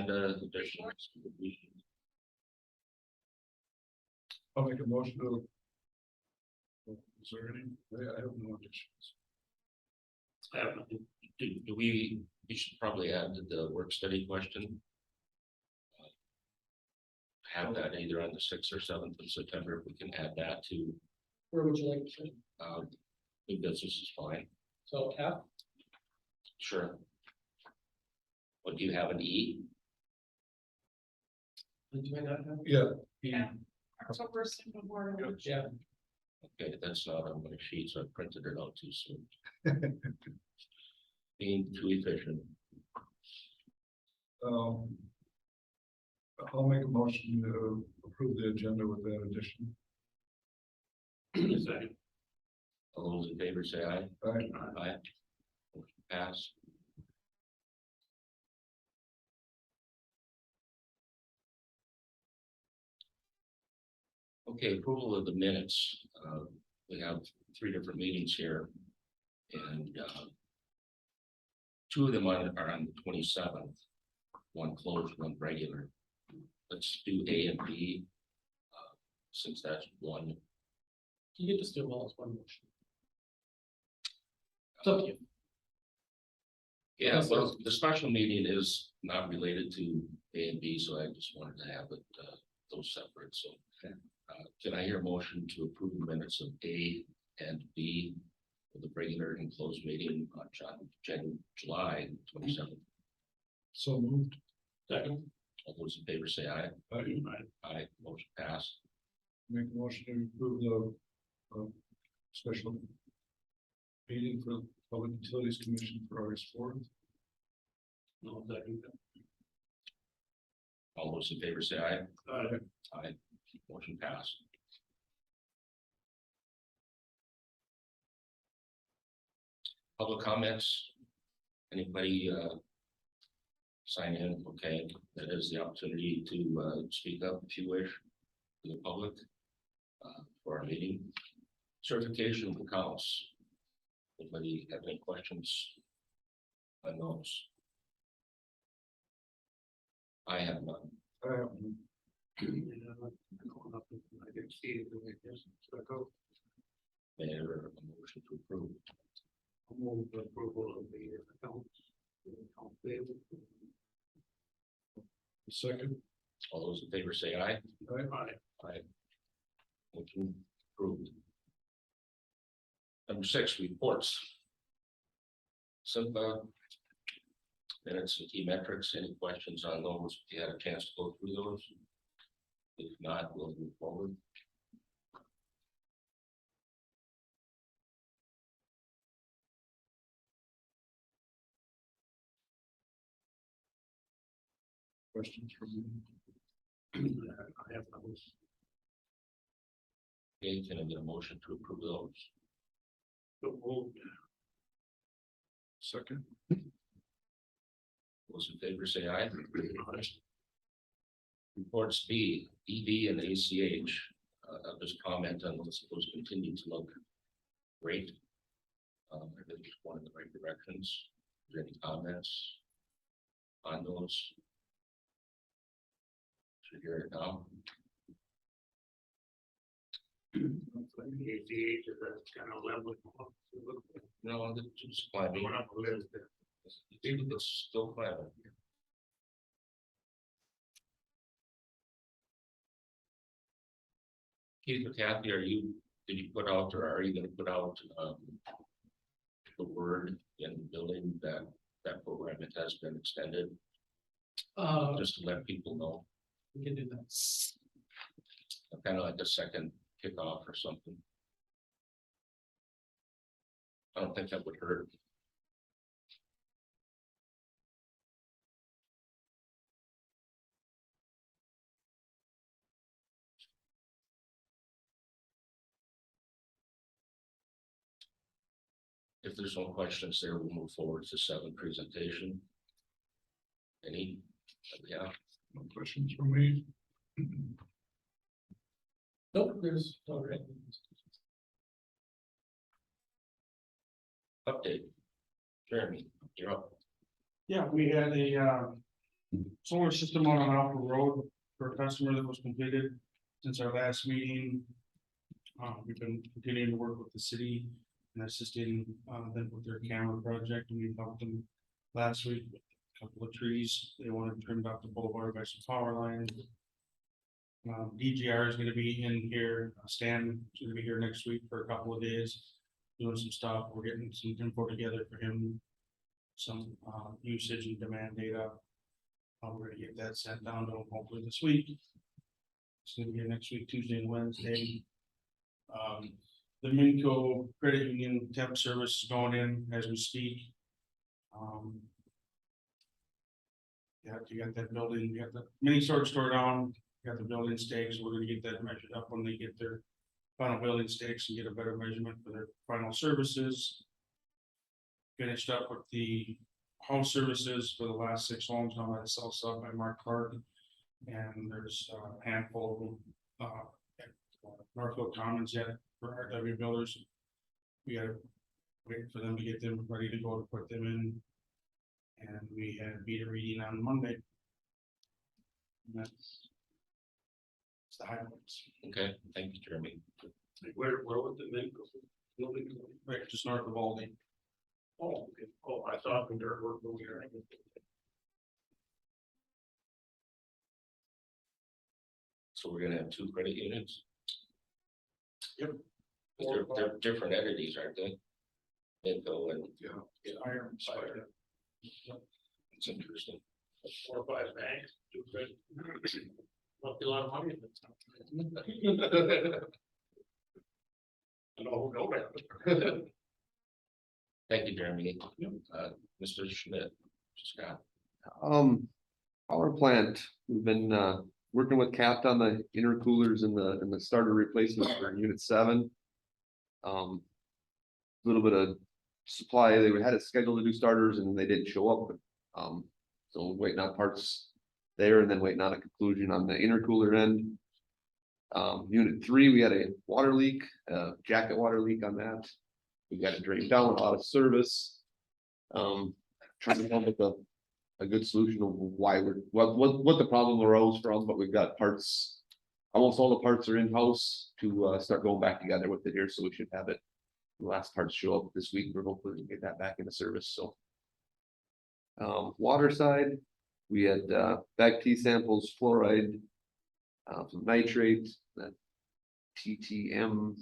agenda additional. I'll make a motion to. Is there any? I have no additions. Do we should probably add the work study question. Have that either on the 6th or 7th of September. If we can add that to Where would you like to say? new business is fine. So F, Sure. What do you have an E? do I not have? Yeah. Yeah. October single board. Yeah, Okay, that's not on my sheet, so I printed it out too soon. Being too efficient. I'll make a motion to approve the agenda with that addition. Second. All those in favor say aye. Aye. Aye. Motion pass. Okay, approval of the minutes. We have 3 different meetings here. And 2 of them are on the 27th. One closed, one regular. Let's do A and B. Since that's one. you get to do them all as one motion. It's up to you. Yeah, well, the special meeting is not related to A and B, so I just wanted to have it, those separate, so. Can I hear a motion to approve the minutes of A and B for the regular and closed meeting on July 27th? So moved. Second. All those in favor say aye. Aye. Aye, motion passed. Make a motion to approve the special meeting for the Public Utilities Commission for August 4th. No, second. All those in favor say aye. Aye. Aye, motion passed. Public comments? Anybody sign in? Okay, that is the opportunity to speak up if you wish to the public for our meeting. Certification of accounts. Anybody have any questions on those? I have none. I have Mayor, a motion to approve. Move the approval of the accounts. second. All those in favor say aye. Aye. Aye. Motion approved. Number 6, reports. Simba. Minutes and key metrics. Any questions on those? If you had a chance to go through those. If not, we'll move forward. Questions from you? I have those. Okay, can I get a motion to approve those? So moved. Second. Those in favor say aye. Reports B, ED and ACH. I'll just comment on those continue to look great. I think it's one in the right directions. Is there any comments on those? Should hear it now. ACH is kind of level. No, it's just climbing. It's still climbing. Keith or Kathy, did you put out, or are you gonna put out the word in the building that program has been extended, just to let people know, We can do that. kind of like a second kickoff or something? I don't think that would hurt. If there's no questions there, we'll move forward to 7 presentation. Any? Yeah, No questions from me. Nope, there's already. update. Jeremy, you're up. Yeah, we had a solar system on Apple Road for a customer that was completed since our last meeting. We've been continuing to work with the city and assisting them with their camera project, and we helped them last week with a couple of trees. They wanted trimmed off the boulevard by some power lines. DGR is gonna be in here, Stan is gonna be here next week for a couple of days, doing some stuff. We're getting some info together for him. Some usage and demand data. We're gonna get that sent down to him hopefully this week. It's gonna be here next week, Tuesday and Wednesday. The Minco Credit Union temp service is going in as we speak. Yeah, you got that building, you got the mini storage store down, you got the building stakes, we're gonna get that measured up when they get their final building stakes and get a better measurement for their final services. Finished up with the house services for the last 6 homes on that south side by Mark Clark. And there's a handful of at Northfield Commons yet for RW builders. We gotta wait for them to get them ready to go to put them in. And we had beta reading on Monday. And that's the highlights. Okay, thank you, Jeremy. Where would the men go? Building, right, just north of Aldi. Oh, okay. Oh, I thought we were moving around. So we're gonna have 2 credit unions? Yep. They're different entities, aren't they? Minco and Yeah, Iron Spider. it's interesting. 4 or 5 banks. Must be a lot of money in this. No, man. Thank you, Jeremy. Mr. Schmidt, Scott. Power plant, we've been working with Capt on the intercoolers and the starter replacement for unit 7. Little bit of supply, they had it scheduled to do starters and then they didn't show up. So waiting on parts there and then waiting on a conclusion on the intercooler end. Unit 3, we had a water leak, jacket water leak on that. We got it drained down, a lot of service. Trying to come up with a good solution of why what the problem arose from, but we've got parts. Almost all the parts are in-house to start going back together with it here, so we should have it. The last parts show up this week. We're hoping to get that back into service. So water side, we had back T samples, fluoride, some nitrate, TTM,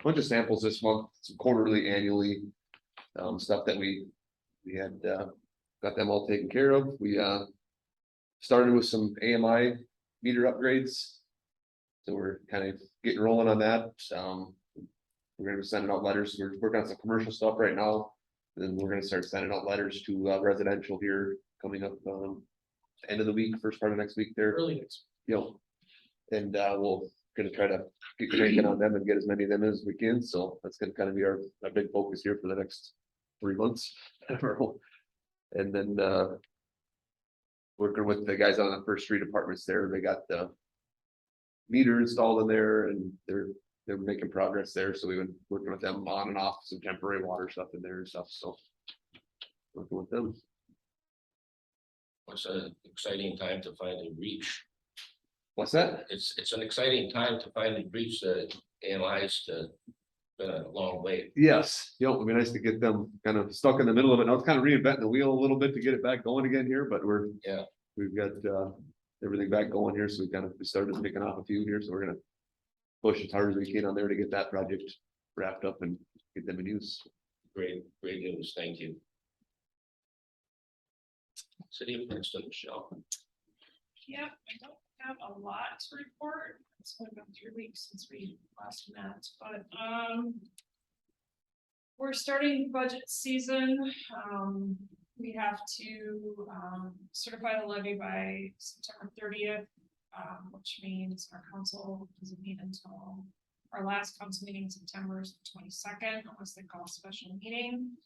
bunch of samples this month, some quarterly, annually, stuff that we had got them all taken care of. We started with some AMI meter upgrades, so we're kind of getting rolling on that. We're gonna be sending out letters. We're working on some commercial stuff right now. And then we're gonna start sending out letters to residential here coming up end of the week, first part of next week there. Early next. You know, and we'll gonna try to get cranking on them and get as many of them as we can. So that's gonna kind of be our big focus here for the next 3 months. And then working with the guys on the first 3 departments there, they got the meter installed in there and they're making progress there. So we've been working with them on and off some temporary water stuff in there and stuff. So working with them. It's an exciting time to finally reach. What's that? It's an exciting time to finally reach the AMIs to, been a long way. Yes, you know, it'd be nice to get them kind of stuck in the middle of it. Now it's kind of reinventing the wheel a little bit to get it back going again here, but we've got everything back going here. So we started picking off a few here. So we're gonna push as hard as we can on there to get that project wrapped up and get them in use. Great news, thank you. City of Princeton, Michelle. Yep, I don't have a lot to report. It's only been 3 weeks since we last met, but we're starting budget season. We have to certify the levy by September 30th, which means our council doesn't meet until our last council meeting in September is the 22nd, unless they call a special meeting.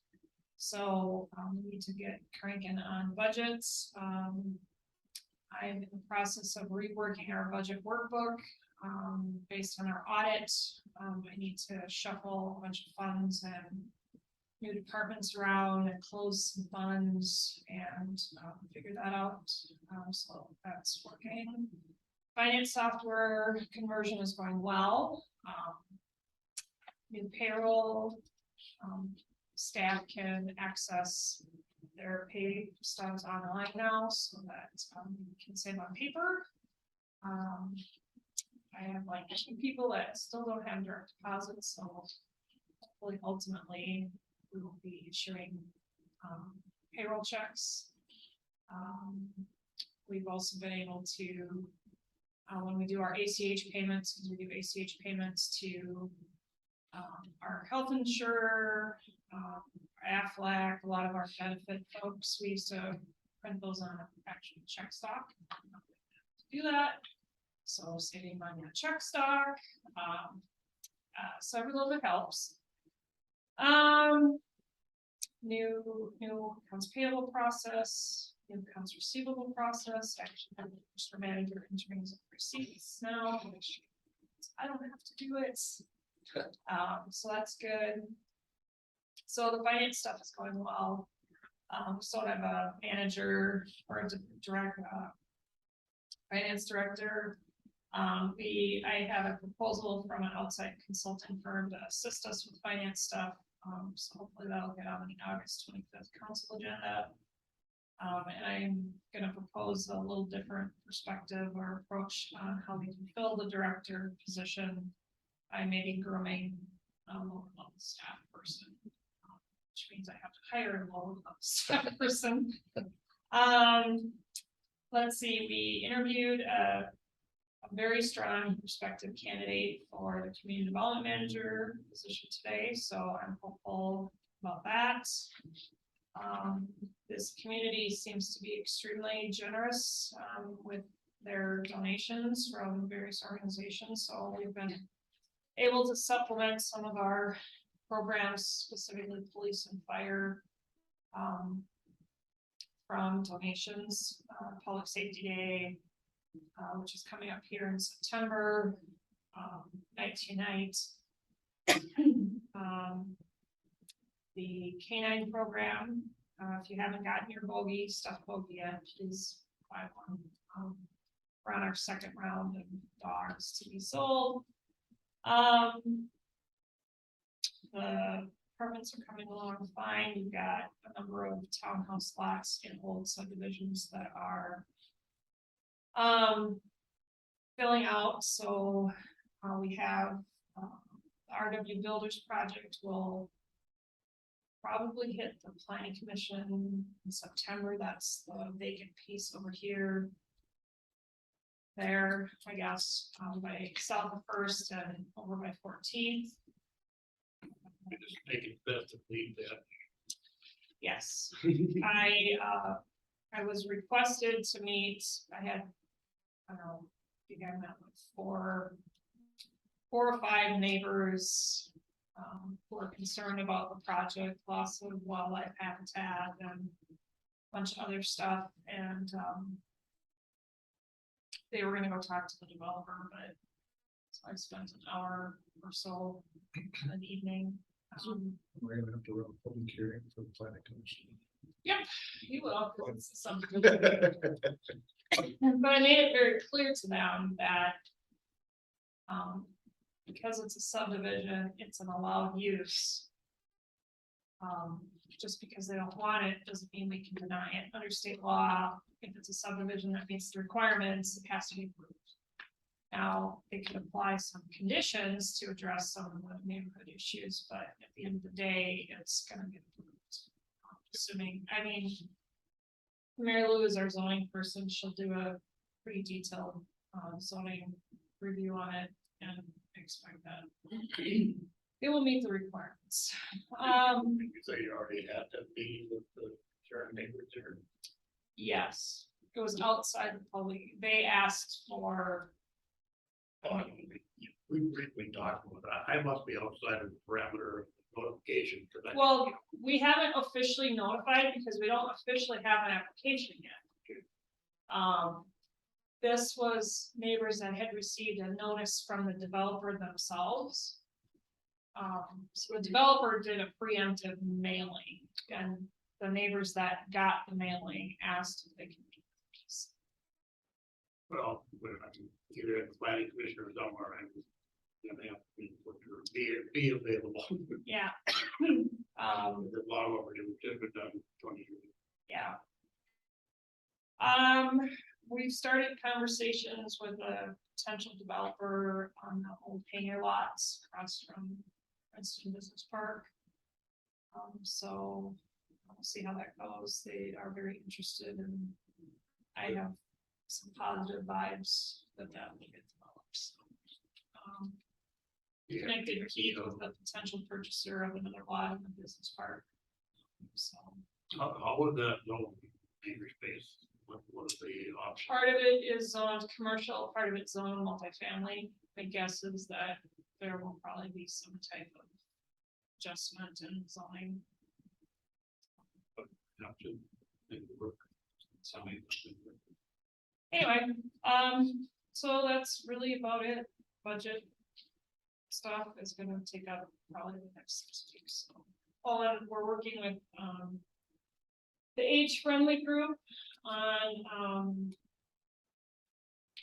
So we need to get cranking on budgets. I'm in the process of reworking our budget workbook based on our audit. I need to shuffle a bunch of funds and new departments around and close some funds and figure that out. So that's working. Finance software conversion is going well. New payroll, staff can access their pay stubs online now, so that can save on paper. I have like 2 people that still don't have direct deposits, so hopefully ultimately we will be issuing payroll checks. We've also been able to, when we do our ACH payments, because we do ACH payments to our health insurer, Aflac, a lot of our benefit folks, we used to print those on an actual check stock. Do that, so saving money on check stock. So every little bit helps. New accounts payable process, new accounts receivable process. Actually, Mr. Manager entering some receipts now, which I don't have to do it. So that's good. So the finance stuff is going well. So I have a manager or a direct finance director. I have a proposal from an outside consulting firm to assist us with finance stuff. So hopefully that'll get on the August 25th council agenda. And I'm going to propose a little different perspective or approach on how we can fill the director position. I may be grooming a lower level staff person, which means I have to hire a lower level staff person. Let's see, we interviewed a very strong prospective candidate for the community development manager position today, so I'm hopeful about that. This community seems to be extremely generous with their donations from various organizations, so we've been able to supplement some of our programs, specifically police and fire, from donations. Public Safety Day, which is coming up here in September, night to night. The K9 program, if you haven't gotten your bogey, stuffed bogey yet, please buy one. We're on our 2nd round of dogs to be sold. The apartments are coming along fine. You've got a number of townhouse lots in old subdivisions that are filling out. So we have the RW Builders project will probably hit the planning commission in September. That's the vacant piece over here. There, I guess, by south of 1st and over by 14th. Just make it best to leave that. Yes, I was requested to meet. I had, I don't know, I think I met with four or five neighbors who are concerned about the project, loss of wildlife habitat, and a bunch of other stuff. And they were going to go talk to the developer, but so I spent an hour or so an evening. We're gonna have to run a public hearing for the planning commission. Yep, you will. It's something. But I made it very clear to them that because it's a subdivision, it's an allowed use. Just because they don't want it doesn't mean we can deny it. Under state law, if it's a subdivision that meets the requirements, it has to be approved. Now, they can apply some conditions to address some of the neighborhood issues, but at the end of the day, it's gonna get approved. Assuming, I mean, Mary Lou is our zoning person. She'll do a pretty detailed zoning review on it, and expect that it will meet the requirements. You say you already had to be with the sharing neighbors here. Yes, it was outside the public. They asked for. We briefly talked about that. I must be outside of the parameter of notification because I. Well, we haven't officially notified because we don't officially have an application yet. This was neighbors that had received a notice from the developer themselves. So the developer did a preemptive mailing, and the neighbors that got the mailing asked if they could keep the keys. Well, when I can get a planning commissioner somewhere and they have to be available. Yeah. The long overdue, should have been done 20 years. Yeah. We've started conversations with a potential developer on the old hangar lots across from Princeton Business Park. So we'll see how that goes. They are very interested, and I have some positive vibes that will get developed. So, Yeah. connected Keith with a potential purchaser of another lot in the business park. So How would that go? Acre space, what is the option? part of it is zoned commercial, part of it's zoned multifamily. My guess is that there will probably be some type of adjustment in zoning. Have to make it work. So anyway, so that's really about it. Budget stuff is gonna take up probably the next 6 weeks. So, and we're working with the age-friendly group on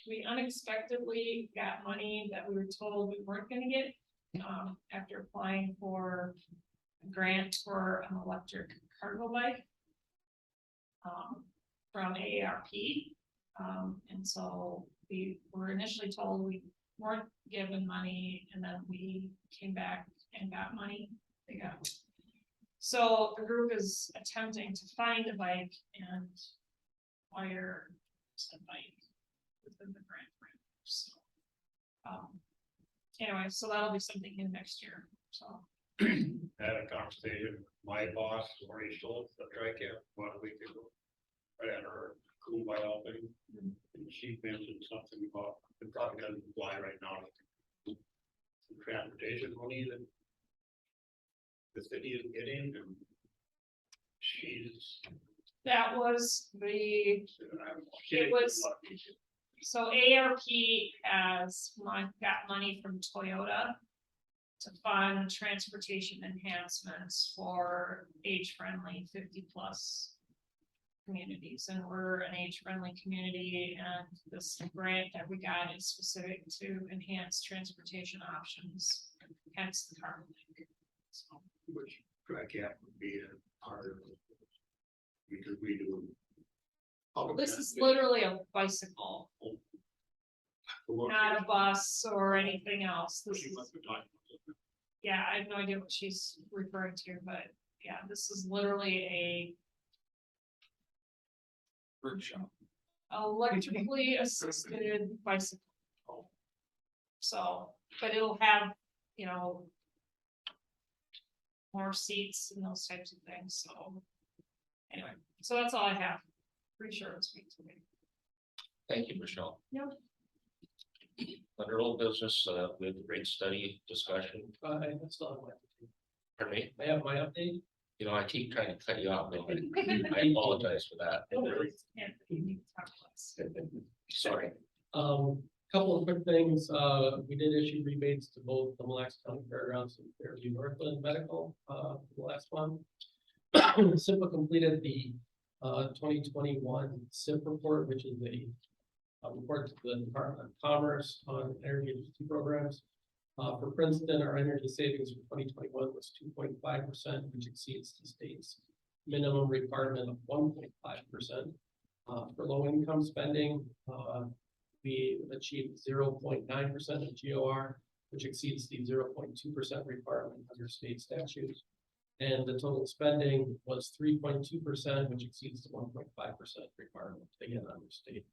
we unexpectedly got money that we were told we weren't gonna get after applying for a grant for an electric cargo bike from AARP. And so we were initially told we weren't given money, and then we came back and got money. They got. So the group is attempting to find a bike and wire said bike within the grant parameters. So, anyway, so that'll be something new next year. So Had a conversation with my boss, Lori Schultz, the TRICAP, 1 week ago. I had her cool by helping, and she mentioned something about, it probably doesn't apply right now. The transportation money that the city is getting, and she's. that was the It was- so ARP has got money from Toyota to fund transportation enhancements for age-friendly 50+ communities, and we're an age-friendly community, and this grant that we got is specific to enhance transportation options, hence the carbon link. So, Which TRICAP would be a part of it. Because we do. this is literally a bicycle, not a bus or anything else. This is, yeah, I have no idea what she's referring to, but yeah, this is literally a Workshop. electrically assisted bicycle. So, but it'll have, you know, more seats and those types of things. So anyway, so that's all I have. Pretty sure it's me today. Thank you, Michelle. Yep. Under old business, we have a great study discussion. I still have my update. Pardon me, I have my update. you know, I keep trying to cut you off, but I apologize for that. Yeah, you need to talk less. Sorry. Couple of quick things. We did issue rebates to both the Mille Lacs County Fairgrounds and Fairview Northland Medical, the last one. SIPA completed the 2021 SIP report, which is a report to the Department of Commerce on energy efficiency programs. For Princeton, our energy savings for 2021 was 2.5%, which exceeds the state's minimum requirement of 1.5%. For low income spending, we achieved 0.9% of GOR, which exceeds the 0.2% requirement under state statutes. And the total spending was 3.2%, which exceeds the 1.5% requirement, again, under state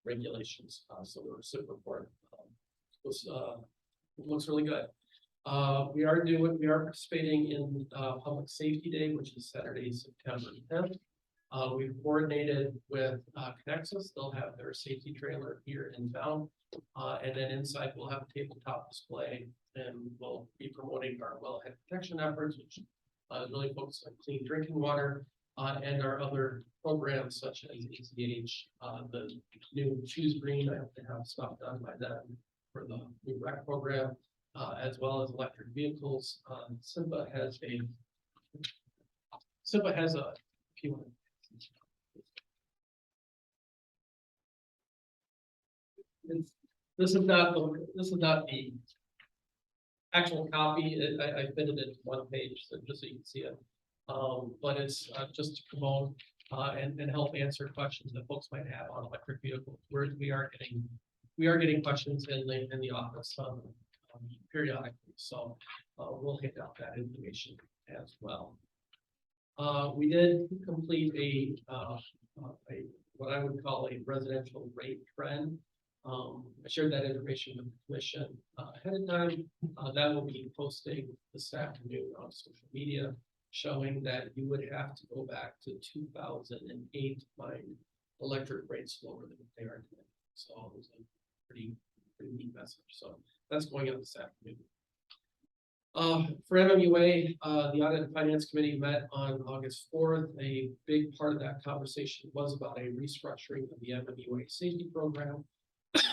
regulations. So the SIP report looks really good. We are participating in Public Safety Day, which is Saturday, September 10th. We've coordinated with Connexus. They'll have their safety trailer here in town. And then inside we'll have a tabletop display, and we'll be promoting our wellhead protection efforts, which is really focused on clean drinking water, and our other programs such as ACH, the new Choose Green. I hope to have stuff done by then for the new rec program, as well as electric vehicles. SIMPA has a, if you want. This is not the actual copy. I fitted it to one page, so just so you can see it. But it's just to promote and help answer questions that folks might have on electric vehicles. We are getting questions in the office periodically, so we'll hit out that information as well. We did complete a what I would call a residential rate trend. I shared that information with the commission ahead of time. That will be posting this afternoon on social media, showing that you would have to go back to 2008 to find electric rates lower than what they are today. So it was a pretty neat message. So that's going out this afternoon. For MMUA, the Audit and Finance Committee met on August 4th. A big part of that conversation was about a restructuring of the MMUA safety program.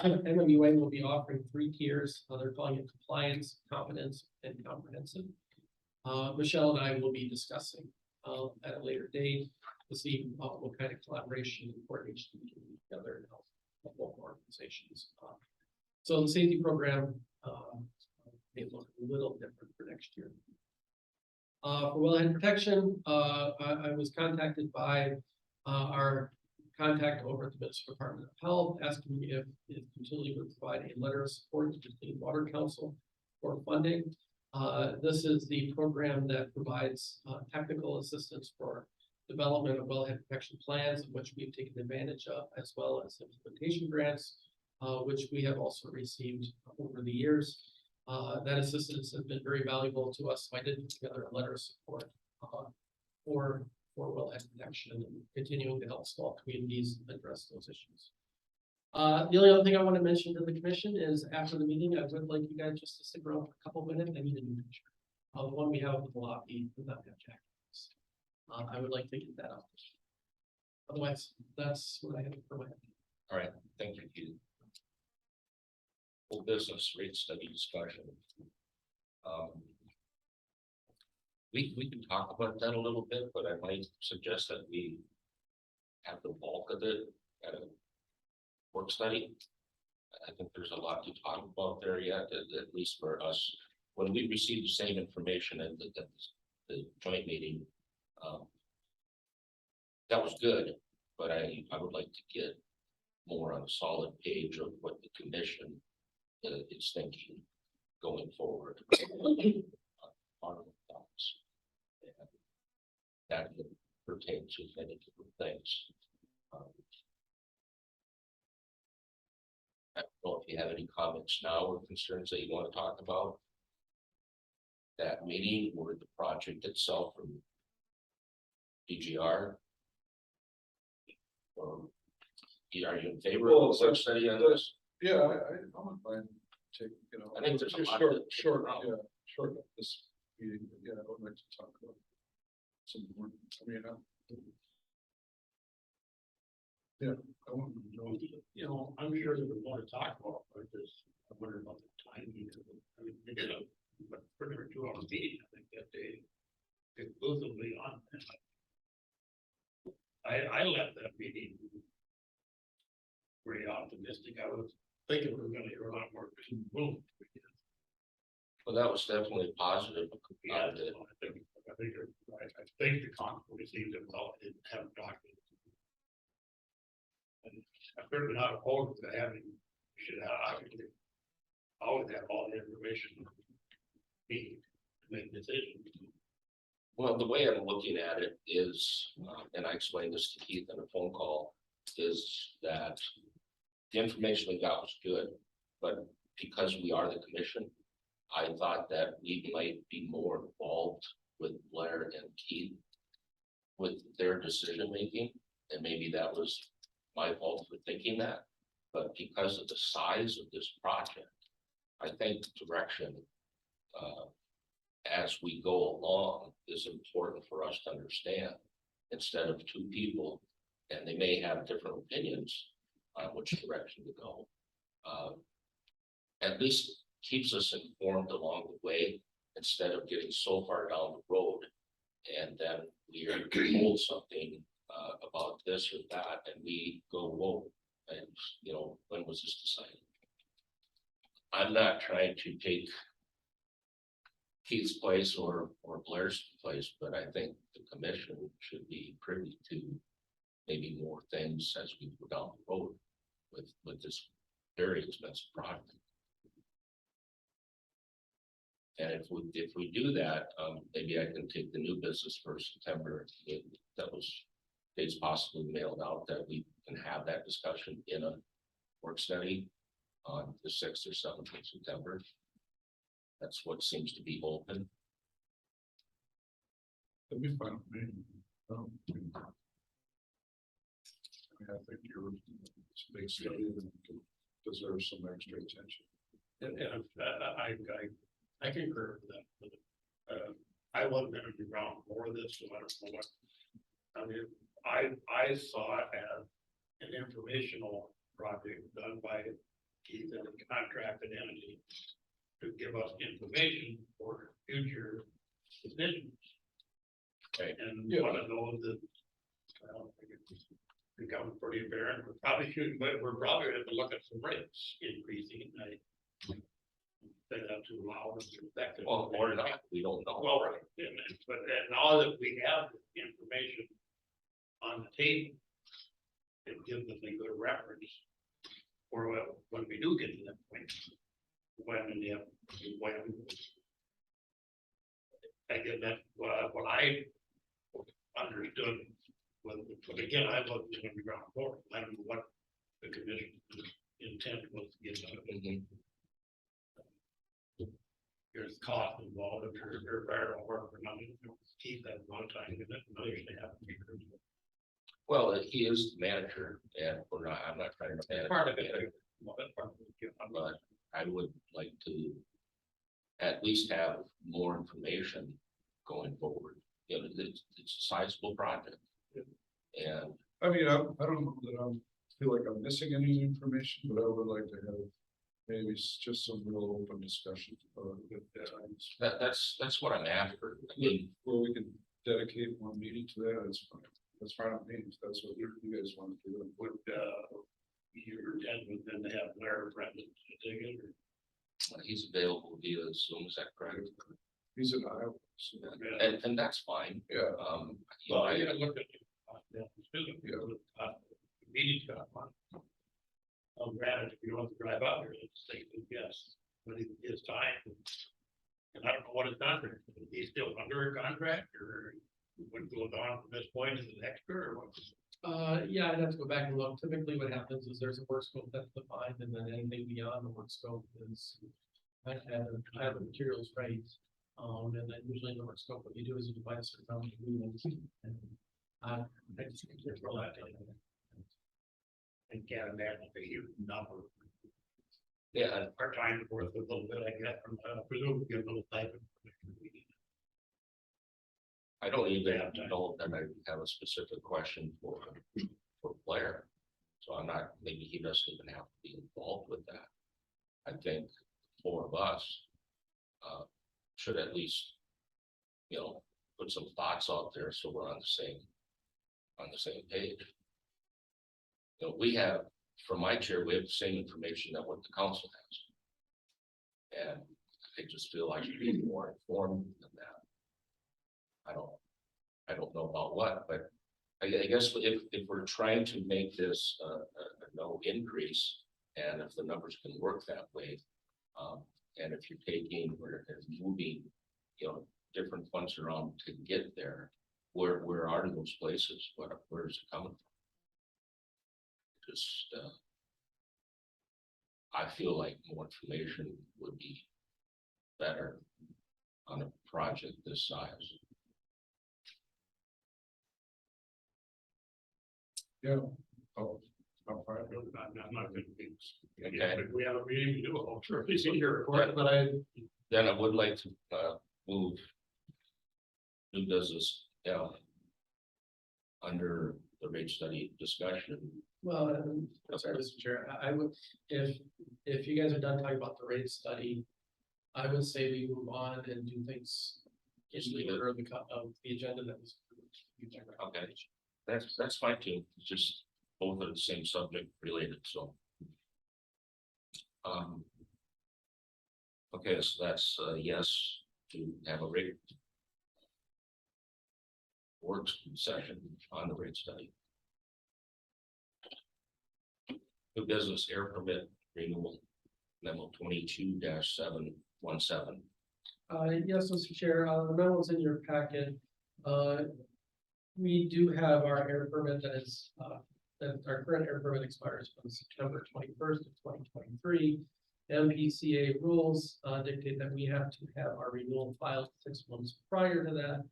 MMUA will be offering 3 tiers. They're calling it compliance, competence, and comprehensive. Michelle and I will be discussing at a later date to see what kind of collaboration and coordination we can do together and help local organizations. So the safety program may look a little different for next year. For wellhead protection, I was contacted by our contact over at the Minnesota Department of Health, asking me if Continually would provide a letter of support to the Clean Water Council for funding. This is the program that provides technical assistance for development of wellhead protection plans, which we've taken advantage of, as well as implementation grants, which we have also received over the years. That assistance has been very valuable to us. So I did put together a letter of support for wellhead protection and continuing to help small communities address those issues. The only other thing I want to mention to the commission is after the meeting, I would like you guys just to stick around for a couple minutes. I need a new picture. The one we have with the lobby does not have jackets. I would like to get that out. Otherwise, that's what I have for my. All right, thank you, Keith. Full business rate study discussion. We can talk about that a little bit, but I might suggest that we have the bulk of it at a work study. I think there's a lot to talk about there yet, at least for us. When we received the same information at the joint meeting, that was good, but I would like to get more on a solid page of what the commission is thinking going forward. On thoughts. That pertains to many different things. I don't know if you have any comments now or concerns that you want to talk about that meeting or the project itself from DGR. Or are you in favor of a work study on this? Yeah, I wouldn't mind taking, I think there's a lot short this meeting, but yeah, I would like to talk about some more. I mean, I want to know. I'm sure that we want to talk about, but I wonder about the timing. I mean, we did a pretty much 2 hour meeting, I think that day, exclusively on that. I left that meeting pretty optimistic. I was thinking we were going to hear a lot more. Well, that was definitely positive. Yeah, I think the conference received it well. I didn't have a document. And I'm certainly not opposed to having, should have, always have all the information needed to make decisions. Well, the way I'm looking at it is, and I explained this to Keith in a phone call, is that the information we got was good, but because we are the commission, I thought that we might be more involved with Blair and Keith with their decision making, and maybe that was my fault for thinking that. But because of the size of this project, I think the direction as we go along is important for us to understand, instead of 2 people, and they may have different opinions on which direction to go. At least keeps us informed along the way instead of getting so far down the road. And then we are told something about this or that, and we go, whoa, and you know, when was this decided? I'm not trying to take Keith's place or Blair's place, but I think the commission should be privy to maybe more things as we go down the road with this very expensive project. And if we do that, maybe I can take the new business for September, if that was dates possibly mailed out, that we can have that discussion in a work study on the 6th or 7th of September. That's what seems to be open. That'd be fine with me. I mean, I think you're, it's a big study that deserves some extra attention. And I concur with that. I wasn't gonna be around for this, so I don't know what. I mean, I saw it as an informational project done by Keith and a contracted entity to give us information for future decisions. Okay. And Yeah. one of those that, I think it's become pretty apparent, we probably shouldn't, but we're probably going to look at some rates increasing. I say that to allow us to affect it. Well, or not, we don't know. Well, right, but now that we have the information on the table, it gives us a good reference for when we do get to that point. When and if, when. I guess that's what I understood, but again, I wasn't in the ground floor. I don't know what the commission intent was to get out of it. Mhm. There's cost involved, if you're better work for nothing, keep that one time, and then understand. Well, he is the manager, and I'm not trying to manage. Part of the it. manager, Well, that's part of it. But I would like to at least have more information going forward. You know, it's a sizable project. And I mean, I don't know that I feel like I'm missing any information, but I would like to have maybe just some real open discussion. that's what I'm after. I mean, Where we can dedicate one meeting to that, it's fine. That's fine with me, if that's what you guys want to do. Would, your intent was then to have Blair present to take it, or? he's available via Zoom, is that correct? He's in Iowa, so, And that's fine. yeah, You know, Well, I I, gotta look at the student, meeting got one. Granted, if you want to drive out here, it's safe to guess, but his time. And I don't know what his contract is. He's still under a contract, or what goes on from this point is an extra, or what? Yeah, I'd have to go back and look. Typically what happens is there's a work scope that's defined, and then anything beyond the work scope is. I have the materials right, and then usually in the work scope, what you do is you divide a certain amount of units. And I just can't throw that in. I can't imagine a huge number. yeah, Our time is worth a little bit, I guess, from presumably a little type of. I don't even know that I have a specific question for Blair. So I'm not, maybe he doesn't even have to be involved with that. I think four of us should at least, you know, put some thoughts out there so we're on the same page. You know, we have, from my chair, we have the same information that what the council has. And I just feel I should be more informed than that. I don't know about what, but I guess if we're trying to make this a no increase, and if the numbers can work that way, and if you're taking or moving, you know, different funds around to get there, where are those places? Where is it coming from? Just I feel like more information would be better on a project this size. yeah. Oh, I'm fine. I'm not gonna be. Okay. If we have a meeting, we do, I'll sure. It's in your report, but I, Then I would like to move new business, under the rate study discussion. well, I'm sorry, Mr. Chair, I would, if you guys are done talking about the rate study, I would say we move on and do things in the order of the agenda that was. Okay. That's fine too, it's just both are the same subject related, so. Okay, so that's yes to have a rate. Works session on the rate study. New business air permit renewal memo 22-717. Yes, Mr. Chair, the memo's in your packet. We do have our air permit that is, that our current air permit expires on September 21st of 2023. MPCA rules dictate that we have to have our renewal filed 6 months prior to that,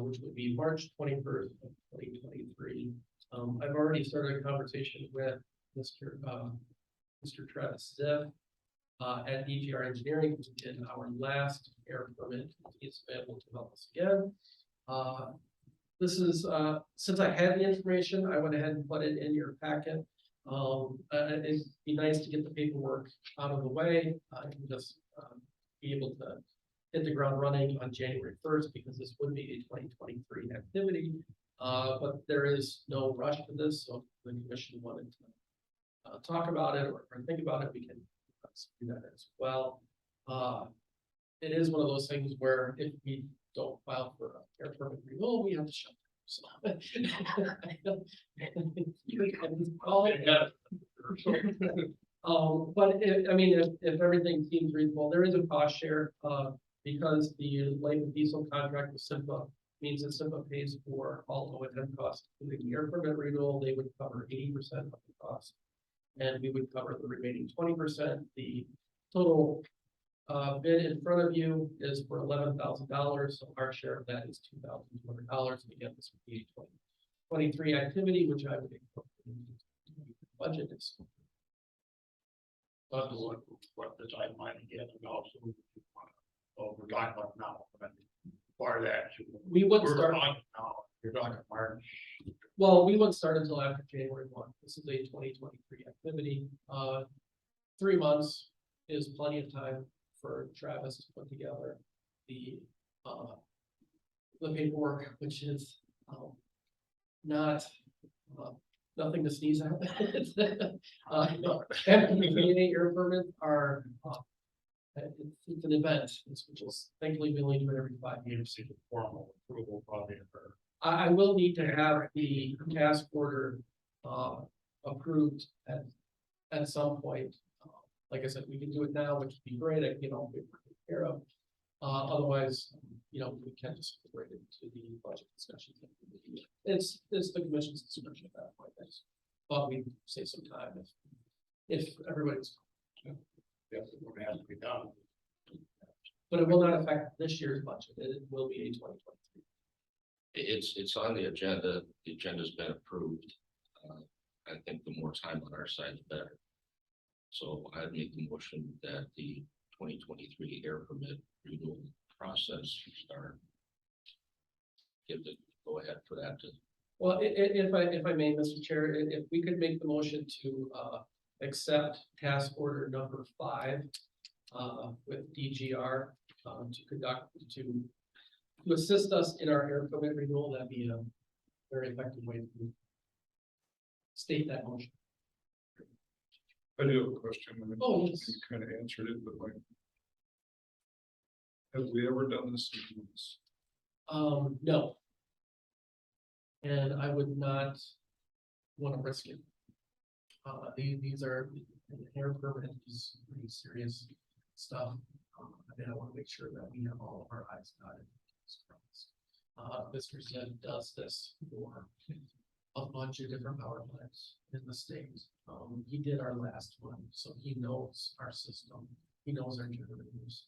which would be March 21st of 2023. I've already started a conversation with Mr. Travis Zev at DGR Engineering, who did our last air permit. He's available to help us again. This is, since I had the information, I went ahead and put it in your packet. It'd be nice to get the paperwork out of the way, and just be able to hit the ground running on January 1st, because this would be a 2023 activity. But there is no rush for this, so if the commission wanted to talk about it or think about it, we can do that as well. It is one of those things where if we don't file for an air permit renewal, we have to shut down. So. But I mean, if everything seems reasonable, there is a cost share, because the light diesel contract with Simpa means that Simpa pays for all O&M costs, including the air permit renewal. They would cover 80% of the cost, and we would cover the remaining 20%. The total bid in front of you is for $11,000, so our share of that is $2,200. And again, this would be a 2023 activity, which I would incorporate into the budget is. But what the timeline again, and also, we're talking about now, but part of that. We would we're start on now, you're talking March. Well, we wouldn't start until after January 1. This is a 2023 activity. 3 months is plenty of time for Travis to put together the paperwork, which is not nothing to sneeze at. MPPA air permits are it's an event, which is thankfully we only do it every 5 years. Formal approval probably occur. I will need to have the task order approved at some point. Like I said, we can do it now, which would be great. I can all be taken care of. Otherwise, we can just incorporate it into the budget discussion. It's the commission's discretion at that point. But we save some time if everybody's. Yes, it has to be done. But it will not affect this year's budget. It will be a 2023. It's on the agenda. The agenda's been approved. I think the more time on our side, the better. So I'd make the motion that the 2023 air permit renewal process start. Give the go ahead for that. Well, if I may, Mr. Chair, if we could make the motion to accept task order number 5 with DGR to assist us in our air permit renewal, that'd be a very effective way to state that motion. I do have a question. I mean, Oh, yes. you kind of answered it, but like, have we ever done this in months? No. And I would not want to risk it. These are air permit is pretty serious stuff. And I want to make sure that we have all of our I's dotted. Mr. Zed does this for a bunch of different power plants in the state. He did our last one, so he knows our system. He knows our generators.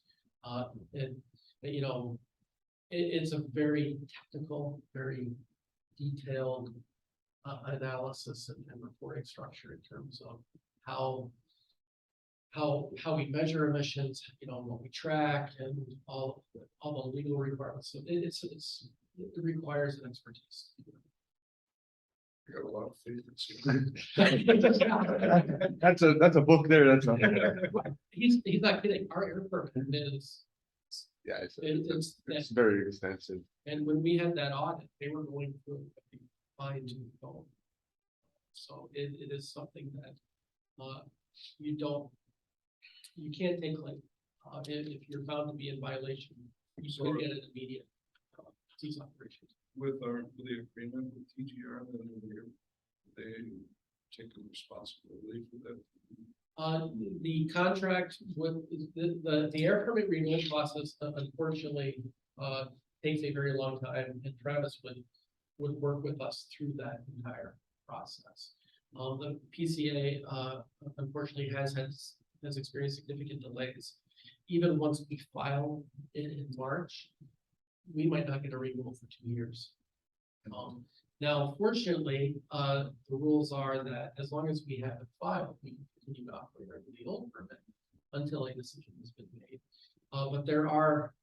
It's a very technical, very detailed analysis and reporting structure in terms of how we measure emissions, what we track, and all the legal requirements. So it requires an expertise. I got a lot of favorites here. That's a book there, that's. He's not kidding, our air permit is, Yeah, it's very extensive. and when we had that audit, they were going through a fine tooth comb. So it is something that, you can't take like, if you're found to be in violation, you can get an immediate, cease operations. With the agreement with TGR, then they take the responsibility for that. The contract with the air permit renewal process, unfortunately, takes a very long time, and Travis would work with us through that entire process. The PCA, unfortunately has experienced significant delays. Even once we file it in March, we might not get a renewal for 2 years. Now, fortunately, the rules are that as long as we have it filed, we can continue to operate under the old permit until a decision has been made. But there are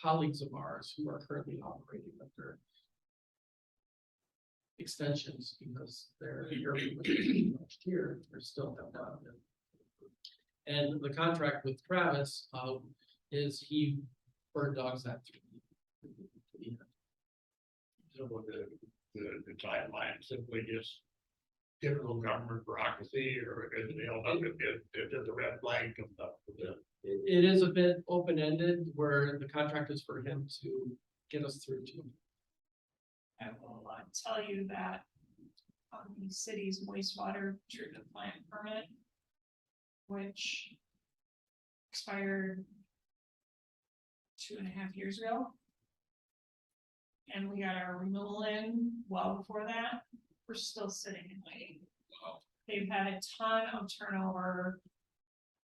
colleagues of ours who are currently operating under extensions because they're next year, they're still have not been. And the contract with Travis is he bird dogs that through. So with the timeline, simply just typical government bureaucracy, or is it held up if there's a red flag comes up with it? It is a bit open-ended where the contract is for him to get us through to. I will tell you that the city's wastewater treatment plant permit, which expired 2.5 years ago, and we got our renewal in well before that, we're still sitting and waiting. They've had a ton of turnover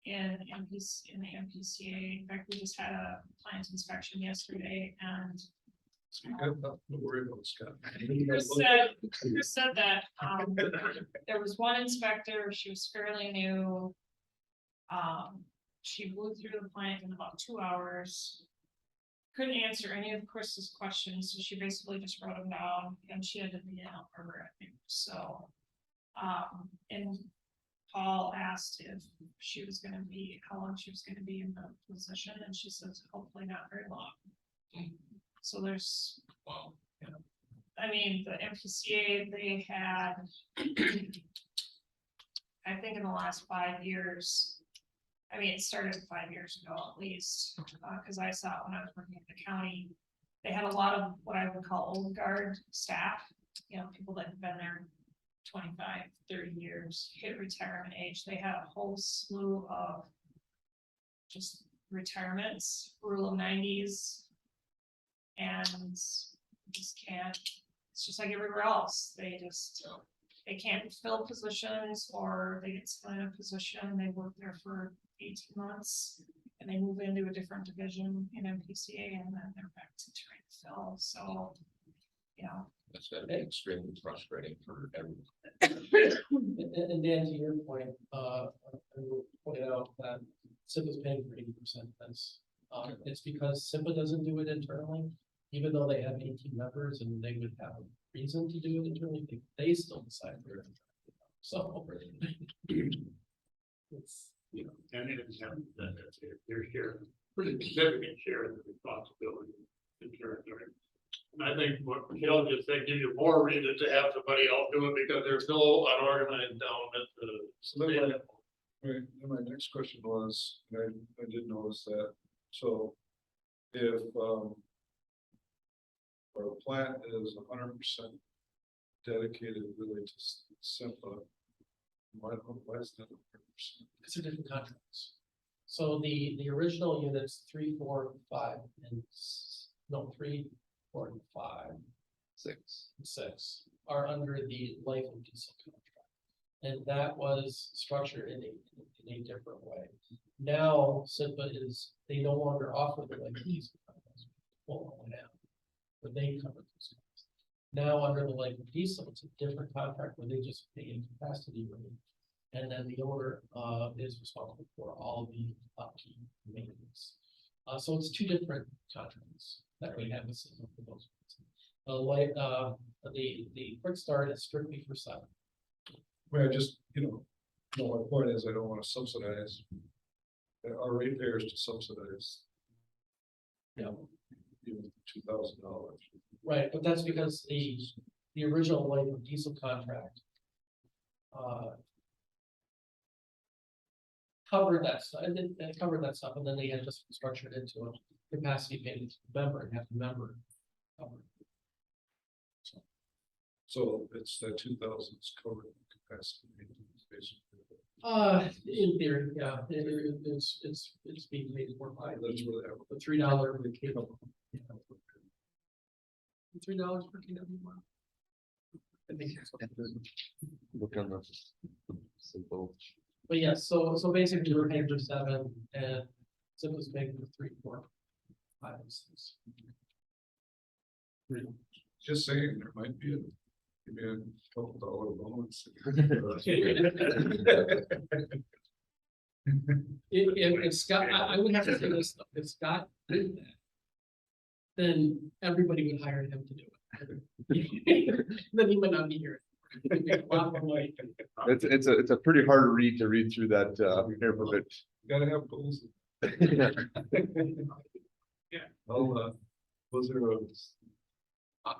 in the MPCA. In fact, we just had a plant inspection yesterday, and So you got nothing to worry about, Scott. Chris said that there was one inspector, she was fairly new. She blew through the plant in about 2 hours. Couldn't answer any of Chris's questions, so she basically just wrote them down, and she had to be in Elmer, I think, so. And Paul asked if she was gonna be, how long she was gonna be in the position, and she says hopefully not very long. So there's, Wow. I mean, the MPCA, they had, I think in the last 5 years, I mean, it started 5 years ago at least, because I saw it when I was working at the county. They had a lot of what I would call old guard staff, you know, people that have been there 25, 30 years, hit retirement age. They had a whole slew of just retirements, rule of 90s, and just can't, it's just like everywhere else. They can't fill positions, or they get split in a position, they work there for 18 months, and they move into a different division in MPCA, and then they're back to trying to fill, so, you know. That's gotta be extremely frustrating for everyone. And Dan, to your point, I will point out that SIPA is paying for 80% of this. It's because SIPA doesn't do it internally, even though they have 18 members and they would have a reason to do it internally, they still decide where. So. It's, You know, and it's their share, pretty significant share of the responsibility in territory. And I think what Michelle just said gives you more reason to have somebody else do it, because there's no unorganized element to. So then my next question was, and I did notice that, so if our plant is 100% dedicated really to SIPA, why is that 100%? because they're different contracts. So the original units 3, 4, 5, and 3, 4, and 5, 6. and 6 are under the life of diesel contract, and that was structured in a different way. Now SIPA they no longer offer the life of diesel contracts. Well, now, but they cover those costs. Now under the life of diesel, it's a different contract where they just pay a capacity rate. And then the owner is responsible for all the upkeep and maintenance. So it's 2 different contracts that we have with SIPA for those. The quick start is strictly for 7. I mean, I just, no, my point is I don't wanna subsidize. Our ratepayers to subsidize. Yeah. $2,000. Right, but that's because the original life of diesel contract. Covered that stuff, and then it covered that stuff, and then they had just structured into a capacity payment member and have the member. Covered. So it's that 2,000 is covered in capacity. Basically. In theory, yeah, it's being paid for by That's where they have. the $3 per kilo. $3 per kilo. I think that's what it is. Look on the simple. But yeah, so basically we're paying for 7 and Simple's paying for 3, 4, 5, and 6. Just saying, there might be maybe a couple dollar bonus. If Scott, I would have to say this, though, if Scott did that, then everybody would hire him to do it. Then he might not be here. It'd be a lot more money. It's a pretty hard read to read through that here for it. Gotta have goals. Yeah. I'll, was there a?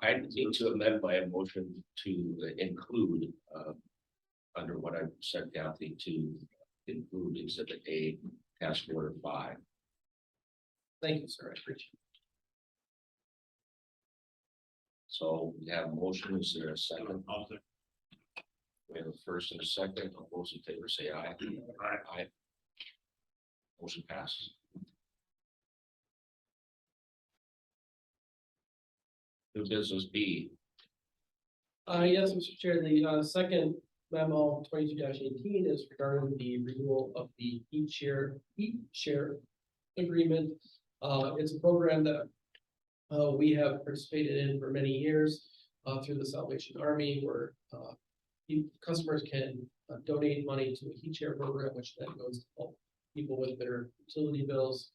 I need to amend my motion to include, under what I said, Kathy, to include exhibit A, task order 5. Thank you, sir, I appreciate it. So we have a motion, is there a second? I'll say, We have a first and a second, all those in favor say aye. Aye. Motion passes. New business B, Yes, Mr. Chair, the second memo 22-18 is regarding the renewal of the heat share agreement. It's a program that we have participated in for many years through the Salvation Army, where customers can donate money to a heat share program, which then goes to help people with their utility bills.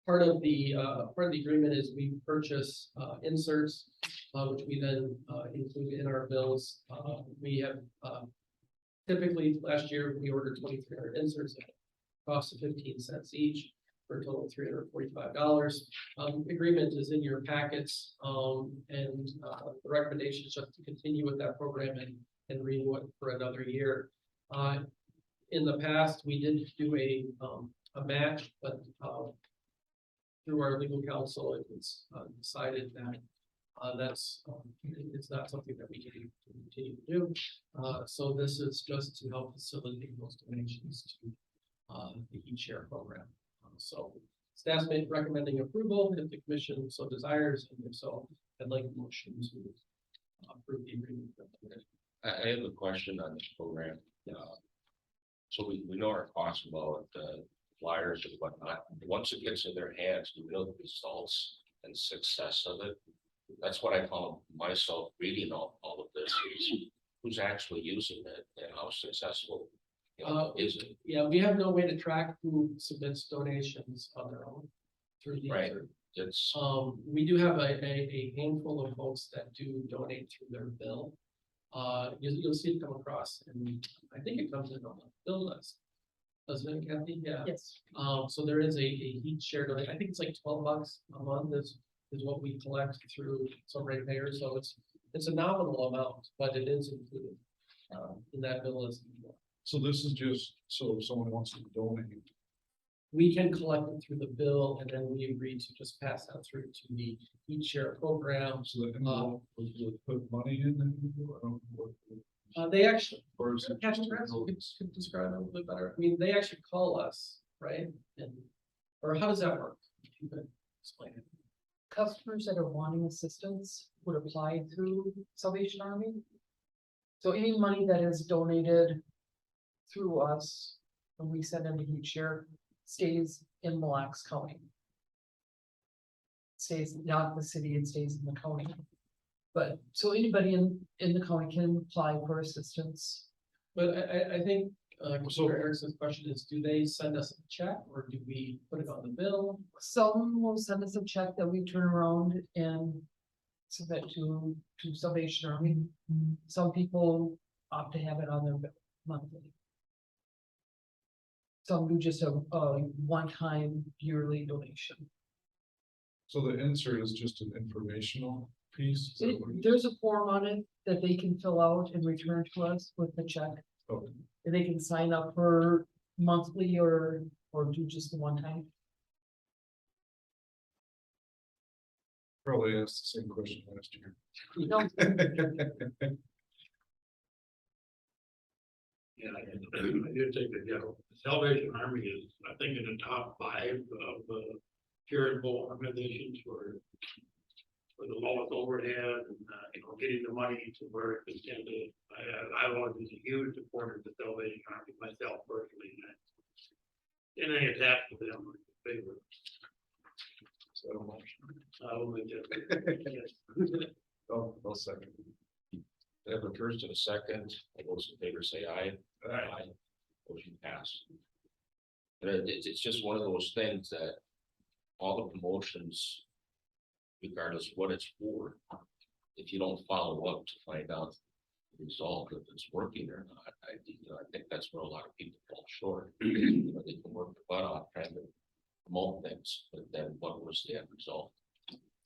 Part of the agreement is we purchase inserts, which we then include in our bills. We have typically last year we ordered 2,300 inserts at a cost of 15 cents each for a total of $345. Agreement is in your packets, and the recommendation is just to continue with that program and renew it for another year. In the past, we did do a match, but through our legal counsel, it was decided that it's not something that we can continue to do. So this is just to help facilitate those donations to the heat share program. So staff's recommending approval if the commission so desires, and if so, I'd like a motion to approve the agreement. I have a question on this program. So we know our costs about flyers and whatnot. Once it gets in their hands, do we know the results and success of it? That's what I call myself reading all of this. Who's actually using it and how successful is it? Yeah, we have no way to track who submits donations on their own through the. Right. It's We do have a handful of folks that do donate through their bill. You'll see it come across, and I think it comes in on the bill list. Doesn't it, Kathy? Yeah. Yes. So there is a heat share donation. I think it's like $12 a month is what we collect through some ratepayers. So it's a nominal amount, but it is included in that bill list. So this is just, so if someone wants to donate. We can collect it through the bill, and then we agree to just pass that through to the heat share program. So that envelope would put money in there. I don't know what. They actually, Or is it Captain just- Brad could describe it a little bit better. I mean, they actually call us, right? Or how does that work? If you could explain it. Customers that are wanting assistance would apply through Salvation Army. So any money that is donated through us, when we send them to heat share, stays in Mille Lacs County. Stays not the city, it stays in the county. But so anybody in the county can apply for assistance. But I think Commissioner Erickson's question is, do they send us a check or do we put it on the bill? Some will send us a check that we turn around and submit to Salvation Army. Some people opt to have it on their bill monthly. Some do just a one-time yearly donation. So the insert is just an informational piece? Is that what it is? There's a form on it that they can fill out and return to us with the check. Okay. And they can sign up for monthly or do just the one time. Probably asked the same question last year. No, Yeah, I did take the, Salvation Army is, I think, in the top 5 of charitable organizations for the lowest overhead and, getting the money to where it's intended. I was a huge supporter of the Salvation Army myself personally, and any attack to them was a favor. So, I will make that. I'll second. They have a first and a second, all those in favor say aye. Aye. Motion passed. But it's just one of those things that all the promotions, regardless of what it's for, if you don't follow up to find out the result, if it's working or not, I think that's where a lot of people fall short. They can work their butt off trying to promote things, but then what was the end result?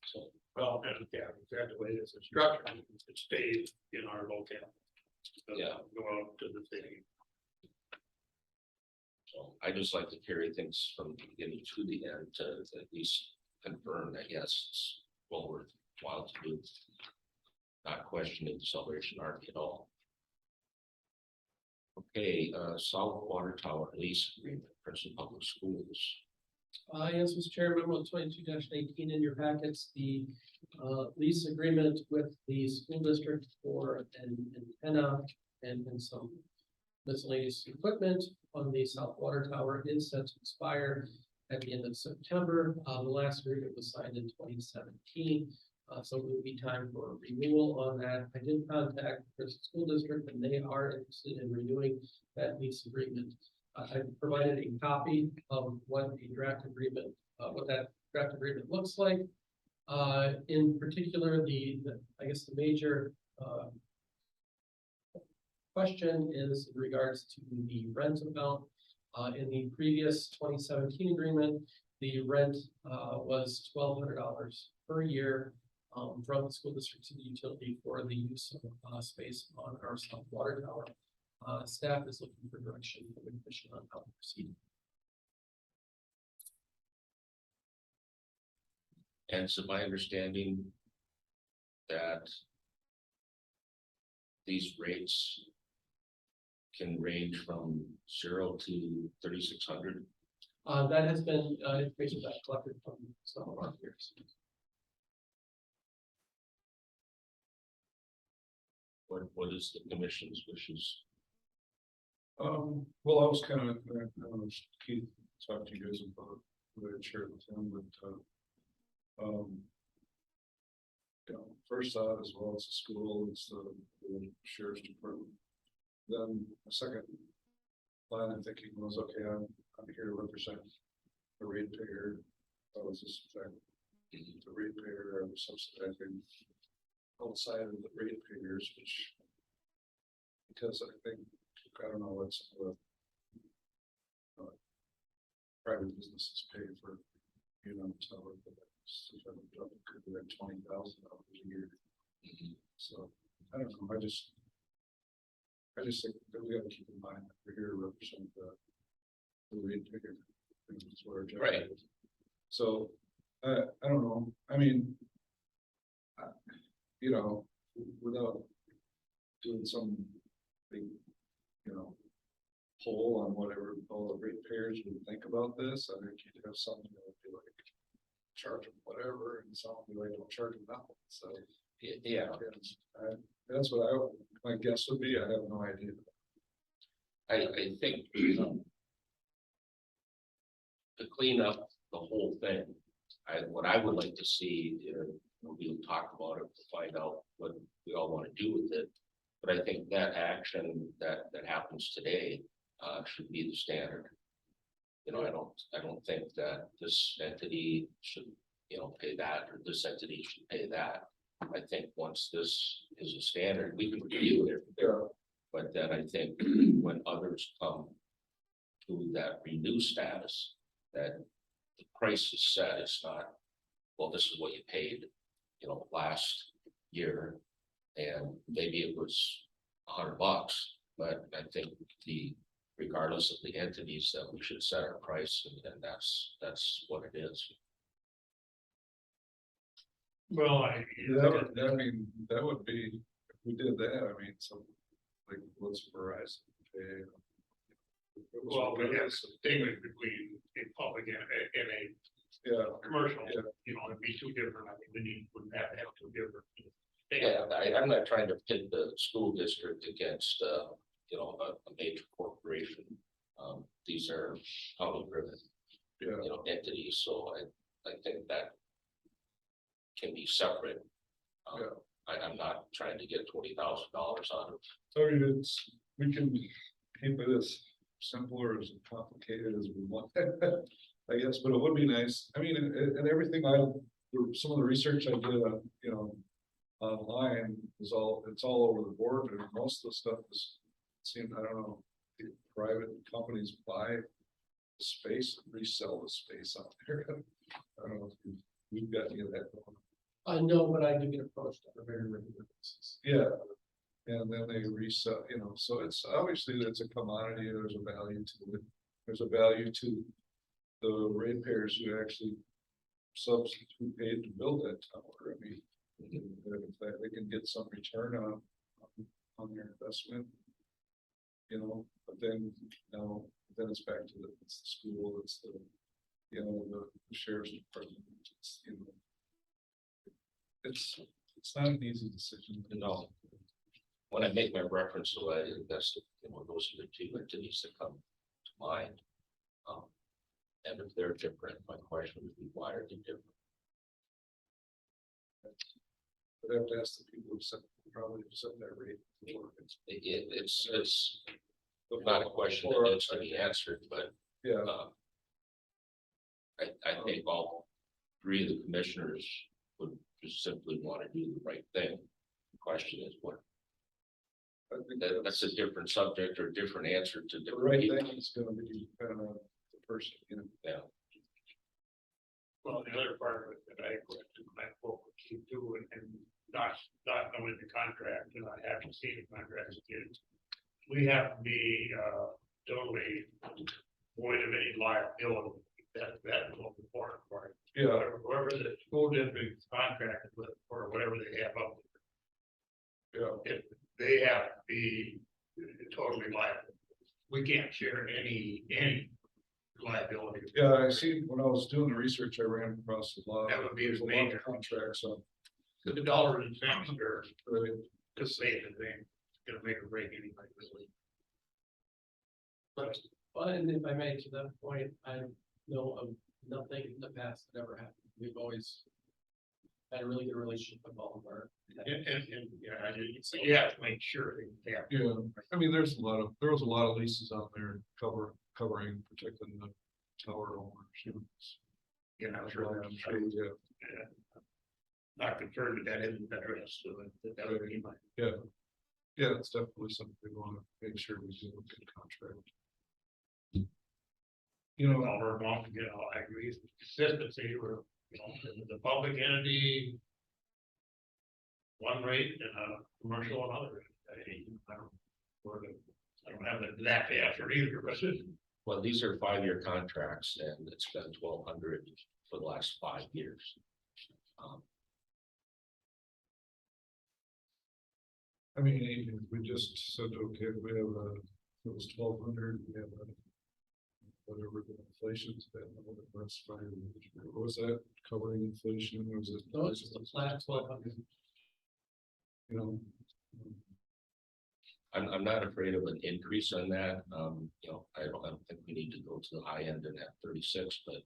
So. Well, and that's the way it's structured, it stays in our locale. Yeah. Go out to the city. So I just like to carry things from the beginning to the end to at least confirm that yes, it's well worthwhile to do. Not questioning the Salvation Army at all. Okay, solid water tower lease agreement, Princeton Public Schools. Yes, Mr. Chair, memo 22-18 in your packets, the lease agreement with the school district for an antenna and some miscellaneous equipment on the South Water Tower is set to expire at the end of September. The last agreement was signed in 2017. So it will be time for renewal on that. I did contact the school district and they are interested in renewing that lease agreement. I provided a copy of what the draft agreement, what that draft agreement looks like. In particular, I guess the major question is in regards to the rent amount. In the previous 2017 agreement, the rent was $1,200 per year from the school district to the utility for the use of space on our South Water Tower. Staff is looking for direction from the commission on how to proceed. And so my understanding that these rates can range from 0 to 3,600. That has been information that I collected from some of our peers. What is the commission's wishes? Well, I was kind of, I don't know, Keith talked to you guys about what I shared with him, but you know, first thought as well as the school, it's the sheriff's department. Then the second line I'm thinking was, okay, I'm here to represent the ratepayer. How does this affect the ratepayer and subsidizing outside of the ratepayers, which, because I think, I don't know what some of the private businesses pay for, you know, tower, but it could be like $20,000 a year. So I don't know. I just think that we have to keep in mind that we're here to represent the ratepayer. That's what our job Right. is. So I don't know. I mean, you know, without doing some big, you know, poll on whatever all the ratepayers would think about this, I think you'd have something that would be like, charge them whatever, and some would be like, don't charge them nothing. So Yeah, that's what my guess would be. I have no idea. I think to clean up the whole thing, what I would like to see, we'll talk about it to find out what we all want to do with it. But I think that action that happens today, should be the standard. You know, I don't think that this entity should, you know, pay that, or this entity should pay that. I think once this is a standard, we can review it. Yeah. But then I think when others come to that renew status, that the price is set, it's not, well, this is what you paid, you know, last year. And maybe it was $100, but I think regardless of the entities, that we should set our price, and that's what it is. Well, I mean, that would be, if we did that, I mean, some, like, what's Verizon pay? well, we have some distinguish between a public and a Yeah, commercial, Yeah. you know, it'd be two different, I think we wouldn't have to have two different. Yeah, I'm not trying to pit the school district against, you know, a major corporation. These are public driven, yeah, you know, entities, so I think that can be separate. Yeah. I'm not trying to get $20,000 out of. so I mean, we can keep it as simple or as complicated as we want. I guess, but it would be nice, I mean, and everything some of the research I did on, you know, online it's all over the board, and most of the stuff is, I don't know, private companies buy space and resell the space out there. I don't know if we've got any of that going. I know, but I do get approached on a very regular basis. Yeah, and then they resell, you know, so it's obviously it's a commodity, there's a value to it. There's a value to the ratepayers who actually who paid to build that tower. I mean, if they can get some return on their investment, you know, but then, you know, then it's back to it's the school, it's the, you know, the sheriff's department, it's, you know, it's not an easy decision. No. When I make my reference to it, that's, you know, those are the two entities that come to mind. And if they're different, my question would be, why are they different? But I have to ask the people who probably set that rate. It's not a question that needs to be answered, but Yeah, I think all three of the commissioners would just simply want to do the right thing. The question is what, I think that's a different subject or different answer to the different right people. thing is gonna be dependent on the person, you know. Yeah, Well, the other part of it that I question, my folks keep doing, and not knowing the contract, and I haven't seen the contract is, we have to be, totally void of any liability. That's the most important part. Yeah, Whoever the school district contracted with, or whatever they have up, yeah, if they have to be totally liable. We can't share any liability. yeah, I see, when I was doing the research, I ran across a lot. That would be There's a lot major. of contracts on. The dollars and cents are Right. to say the thing, gonna make or break anybody really. But And if I may, to that point, I know of nothing in the past that ever happened. We've always had a really good relationship with all of our. and yeah, you have to make sure they have. Yeah, I mean, there was a lot of leases out there covering, protecting the tower owners, you know. You know, I'm sure, yeah, Not concerned that that isn't addressed, so that would be my. yeah, it's definitely something we wanna make sure we do a good contract. You know, All our mom, you know, I agree, consistency, or, you know, the public entity. One rate and a commercial another. I don't have the exact answer either, but well, these are 5-year contracts, and it's been 1,200 for the last 5 years. I mean, even if we just said, okay, we have it was 1,200, we have whatever the inflation's been, over the last 5 years. Was that covering inflation, or was it? No, it's just a flat 1,200. You know. I'm not afraid of an increase on that. You know, I don't think we need to go to the high end and have 36, but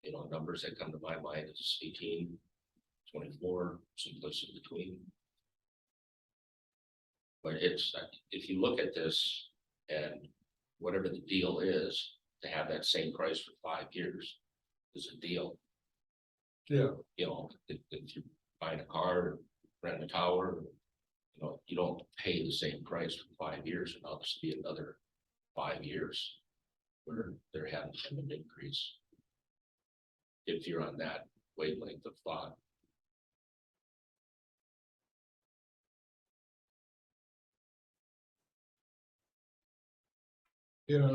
you know, numbers that come to my mind is 18, 24, someplace in between. But it's, if you look at this and whatever the deal is, to have that same price for 5 years is a deal. Yeah, You know, if you're buying a car, rent a tower, you know, you don't pay the same price for 5 years, and I'll just be another 5 years where there hasn't been an increase. If you're on that wavelength of thought. yeah,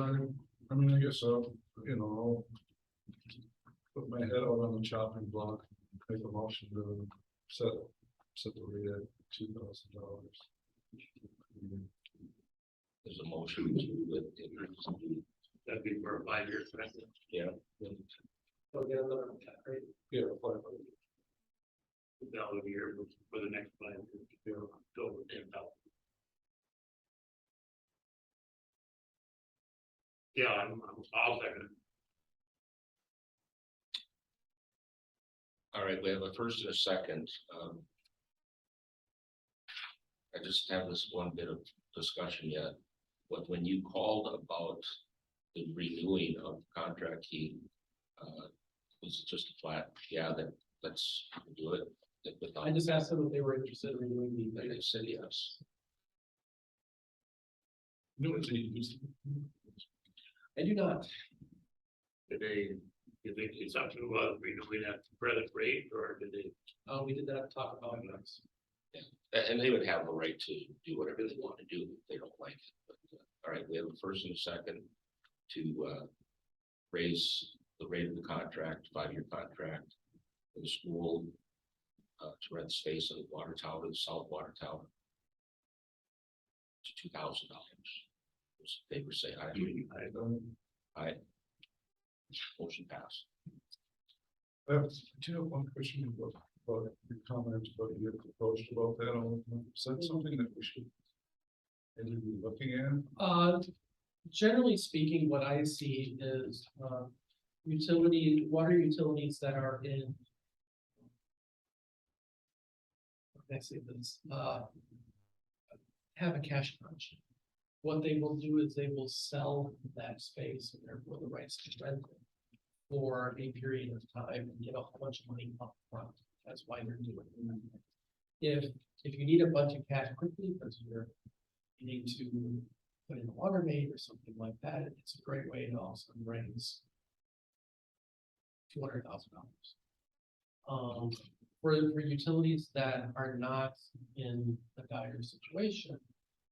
I mean, I guess so, you know, I'll put my head out on the chopping block, make a motion to set the rate at $2,000. There's a motion to That'd be for 5 years, right? yeah. So get another cut rate. Yeah, $2,000 a year for the next 5 years, over 10,000. Yeah, I'll second it. All right, we have a first and a second. I just have this one bit of discussion yet. But when you called about the renewing of the contract, he was it just a flat, yeah, let's do it. I just asked them if they were interested in renewing the. They said yes. no, it's easy. I do not. Did they, you think it's up to renewing at the present rate, or did they? We did not talk about this. And they would have the right to do whatever they want to do if they don't like it. But, all right, we have a first and a second to raise the rate of the contract, 5-year contract for the school to rent space of the water tower, the south water tower, to $2,000. Those in favor say aye. Aye. Motion passed. Do you have one question about your comment about your approach about that? Is that something that we should maybe be looking at? Generally speaking, what I see is, water utilities that are in. How can I say this, have a cash crunch. What they will do is they will sell that space and therefore the rights to rent it for a period of time and get a whole bunch of money up front. That's why they're doing it. If you need a bunch of cash quickly because you need to put in a water main or something like that, it's a great way to also raise $200,000. For utilities that are not in a dire situation,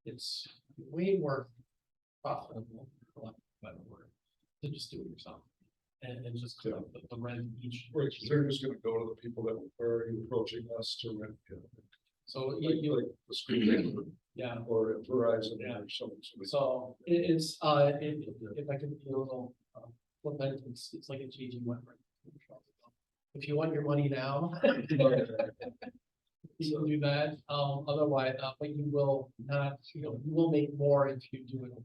it's way more profitable, for lack of a better word, to just do it yourself. And just collect the rent each. Right, they're just gonna go to the people that are approaching us to rent. So Like you, the school yeah. or Verizon Yeah. or something. So if I could, flip that, it's like a changing one. If you want your money now, you can do that. Otherwise, but you will not, you will make more if you do it.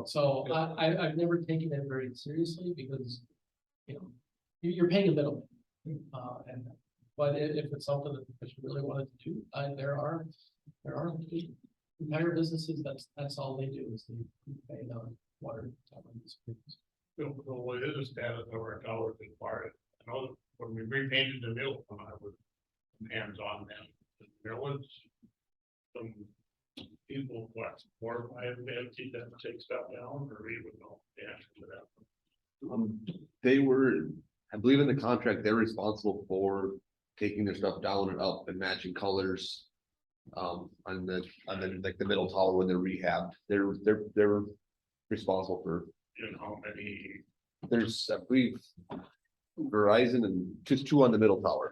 So I've never taken it very seriously because, you're paying a middleman. But if it's something that you really wanted to do, there are entire businesses, that's all they do is they pay the water. What is the status of our towers as far as, I know when we repainted the mill, when I was hands on them, there was some people, what, 4 or 5 entities that take stuff down, or we would know the answer to that. They were, I believe in the contract, they're responsible for taking their stuff down and up and matching colors. And then like the middle tower when they're rehabbed, they're responsible for. How many? There's, I believe, Verizon and just 2 on the middle tower.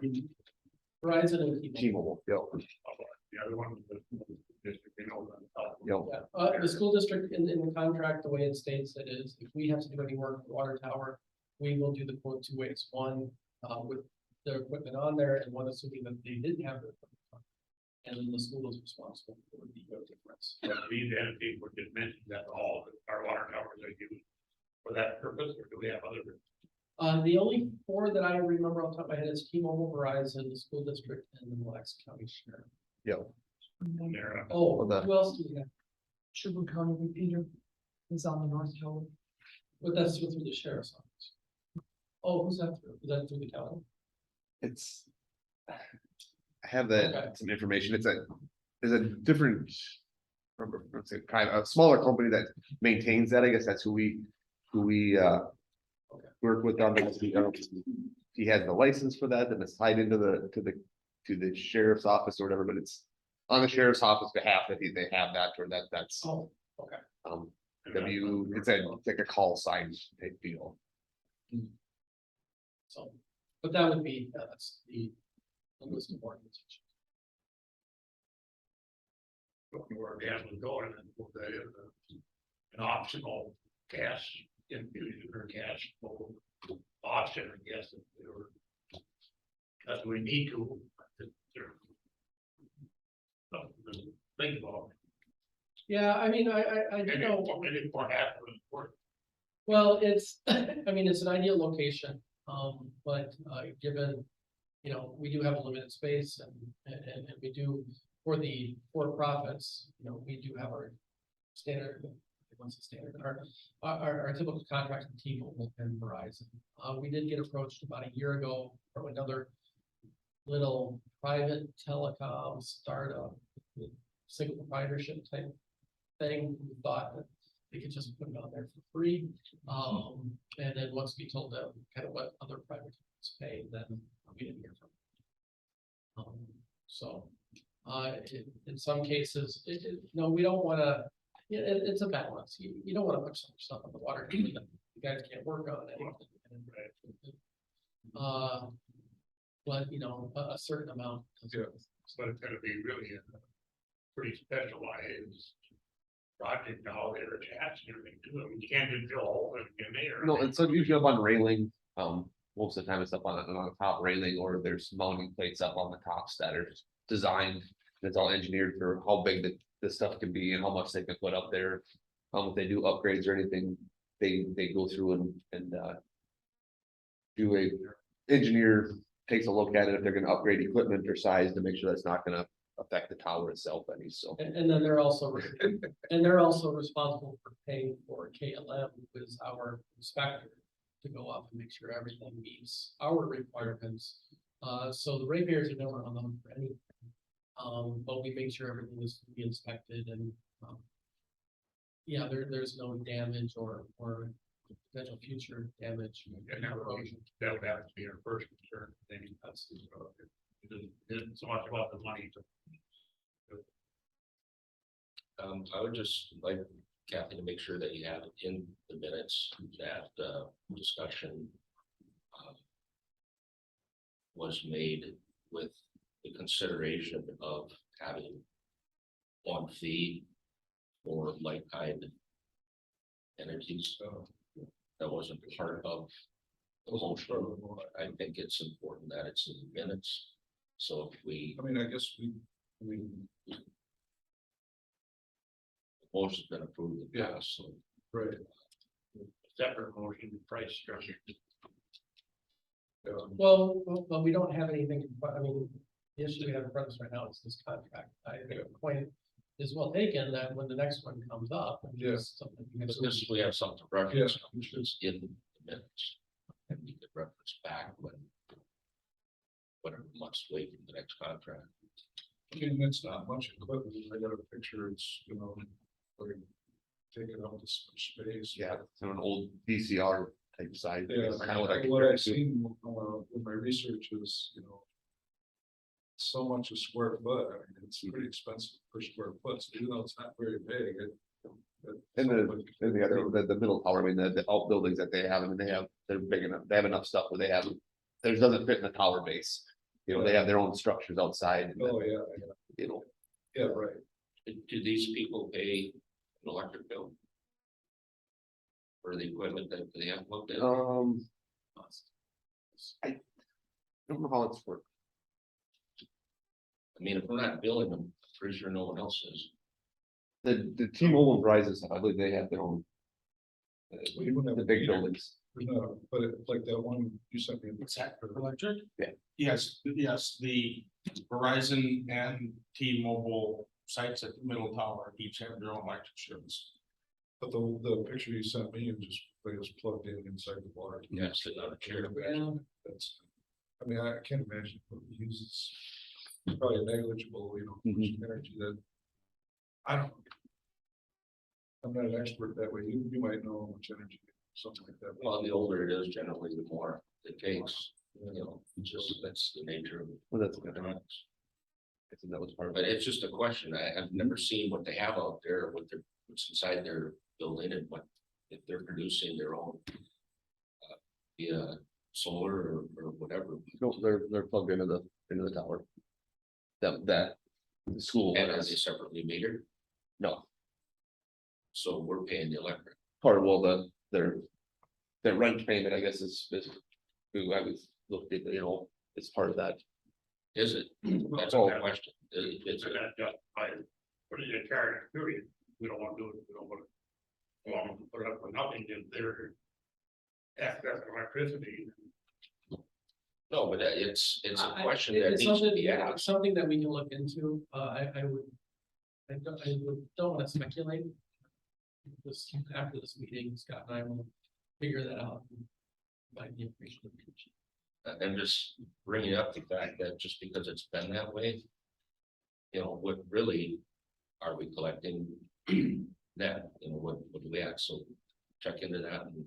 Verizon and T-Mobile, yeah. The other one, district, The school district in the contract, the way it states it is, if we have to do any work with the water tower, we will do the quote 2 ways. One, with the equipment on there, and one assuming that they didn't have the equipment on. And then the school is responsible for the difference. These entities were just mentioned that all our water towers are used for that purpose, or do we have other? The only 4 that I remember off the top of my head is T-Mobile, Verizon, the school district, and the Mille Lacs County Sheriff. Yeah. There, Oh, Well, the- who else do we have? Sherwood County repeater is on the North Tower. But that's through the sheriff's office. Oh, who's that through? Is that through the county? It's. I have Okay. that, some information, there's a different. Let's say private, a smaller company that maintains that, I guess that's who we work with on that. He has the license for that, and it's tied into to the sheriff's office or whatever, but it's on the sheriff's office behalf that they have that, or that's, Oh, okay. it's like a call sign type deal. So, but that would be, that's the list of organizations. where gas was going, and put that in an optional gas infusion or gas option, I guess, if they were. That's what we need to. Something to think about. Yeah, I mean, I And do it, know, and it for half of the work. well, it's, I mean, it's an ideal location, but, given, you know, we do have a limited space and we do, for profits, you know, we do have our standard, what's the standard, our typical contract with T-Mobile and Verizon. We did get approached about a year ago from another little private telecom startup with single proprietorship type thing. We thought that we could just put it on there for free. And then once we told them kind of what other private companies pay, then we didn't hear from them. So, in some cases, no, we don't wanna, it's a balance. You don't wanna put so much stuff on the water that you guys can't work on it. But, you know, a certain amount. Yeah. But it's gonna be really a pretty specialized project, now they're attached and everything to them. You can't just drill a hole in there. No, it's usually up on railing, most of the time it's up on the top railing, or there's mounting plates up on the tops that are designed. It's all engineered for how big the stuff can be and how much they can put up there. If they do upgrades or anything, they go through and do a engineer takes a look at it, if they're gonna upgrade equipment or size to make sure that's not gonna affect the tower itself any, so. And then they're also, and they're also responsible for paying for KLM, who is our inspector, to go up and make sure everything meets our requirements. So the ratepayers are never on them for anything. But we make sure everything is to be inspected and, yeah, there's no damage or potential future damage. And that would have to be our first concern, thing, that's, it isn't so much about the money. I would just like Kathy to make sure that you have in the minutes that discussion was made with the consideration of having one fee for like kind entities. That wasn't part of the motion. I think it's important that it's in the minutes. So if we, I mean, I guess the motion's been approved. in the Yeah. past, so right. Separate motion, price structure. Well, we don't have anything, but I mean, the issue we have in front of us right now is this contract. I think the point is well taken that when the next one comes up. Yes. Something. but this, we have something to reference, which is in the minutes. And we could reference back when whatever months wait for the next contract. I mean, it's not much equipment. I got a picture, it's, you know, like taking up this space. Yeah, it's an old VCR type side. Yeah, Kind of what I what compare I've it to. seen, with my research is, you know. So much a square foot, I mean, it's pretty expensive per square foot, so even though it's not very big, And the middle tower, I mean, the outbuildings that they have, I mean, they're big enough, they have enough stuff where they have, there doesn't fit in the tower base. You know, they have their own structures outside, and, Oh, yeah, you know, yeah, right. Do these people pay an electric bill? For the equipment that they have looked at? I don't know how it's worked. I mean, if we're not billing them, I'm pretty sure no one else is. The T-Mobile and Verizon, I believe they have their own. We wouldn't have The a big meter. buildings. No, but it's like that one you sent me. What's that, for electric? Yeah. Yes, the Verizon and T-Mobile sites at the middle tower, each have their own electric service. But the picture you sent me, they just plugged in inside the water. Yes, another chair. That's, I mean, I can't imagine what it uses. It's probably negligible, energy that. I don't. I'm not an expert that way. You might know how much energy, something like that. Well, the older it is, generally, the more it takes, just, that's the nature of it. Well, that's good. I think that was part of But it. it's just a question. I've never seen what they have out there, what's inside their building and what, if they're producing their own. Via solar or whatever. No, they're plugged into the tower. The school And are they is, separately metered? no, So we're paying the electric. part, well, their rent payment, I guess, is who I was looked at, it's part of that. Is it? That's a Oh. good question. It's So that justify putting a charge, period. We don't want to do it, we don't want to. Well, put up for nothing if they're. Access electricity. no, but it's a question that It's needs to something, be yeah, asked. something that we can look into, don't wanna speculate. This, after this meeting, Scott and I will figure that out. And find the information. I'm just bringing up the fact that just because it's been that way. What really are we collecting that, what do we add? So check into that and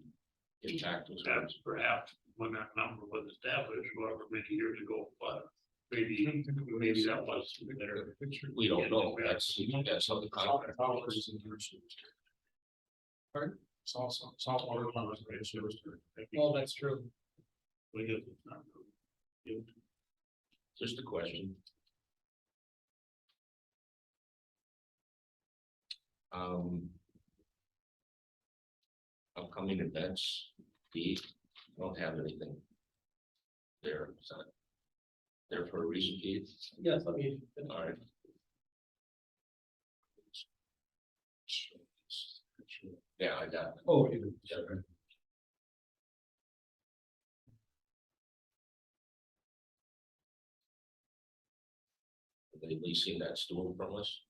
get back to us. That's perhaps when that number was established, however many years ago, but maybe that was better. We don't know. That's how the contract works. Pardon? It's also saltwater conservation service. Well, that's true. Just a question. Upcoming events, I don't have anything. There, so. There for a reason, Keith. Yes, I mean. All right. Yeah, I got it. Oh, you do. Yeah. Are they leasing that stool from us?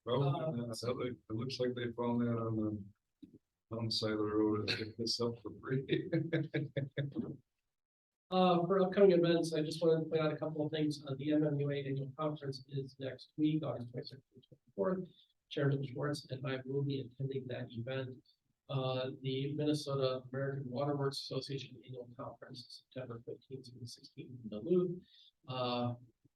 Well, it looks like they found that on the side of the road and picked this up for free. For upcoming events, I just wanted to point out a couple of things. The MMUA annual conference is next week, August 22nd to 24th. Chairman Schwartz and I will be attending that event. The Minnesota American Waterworks Association annual conference, September 15th through the 16th in Duluth.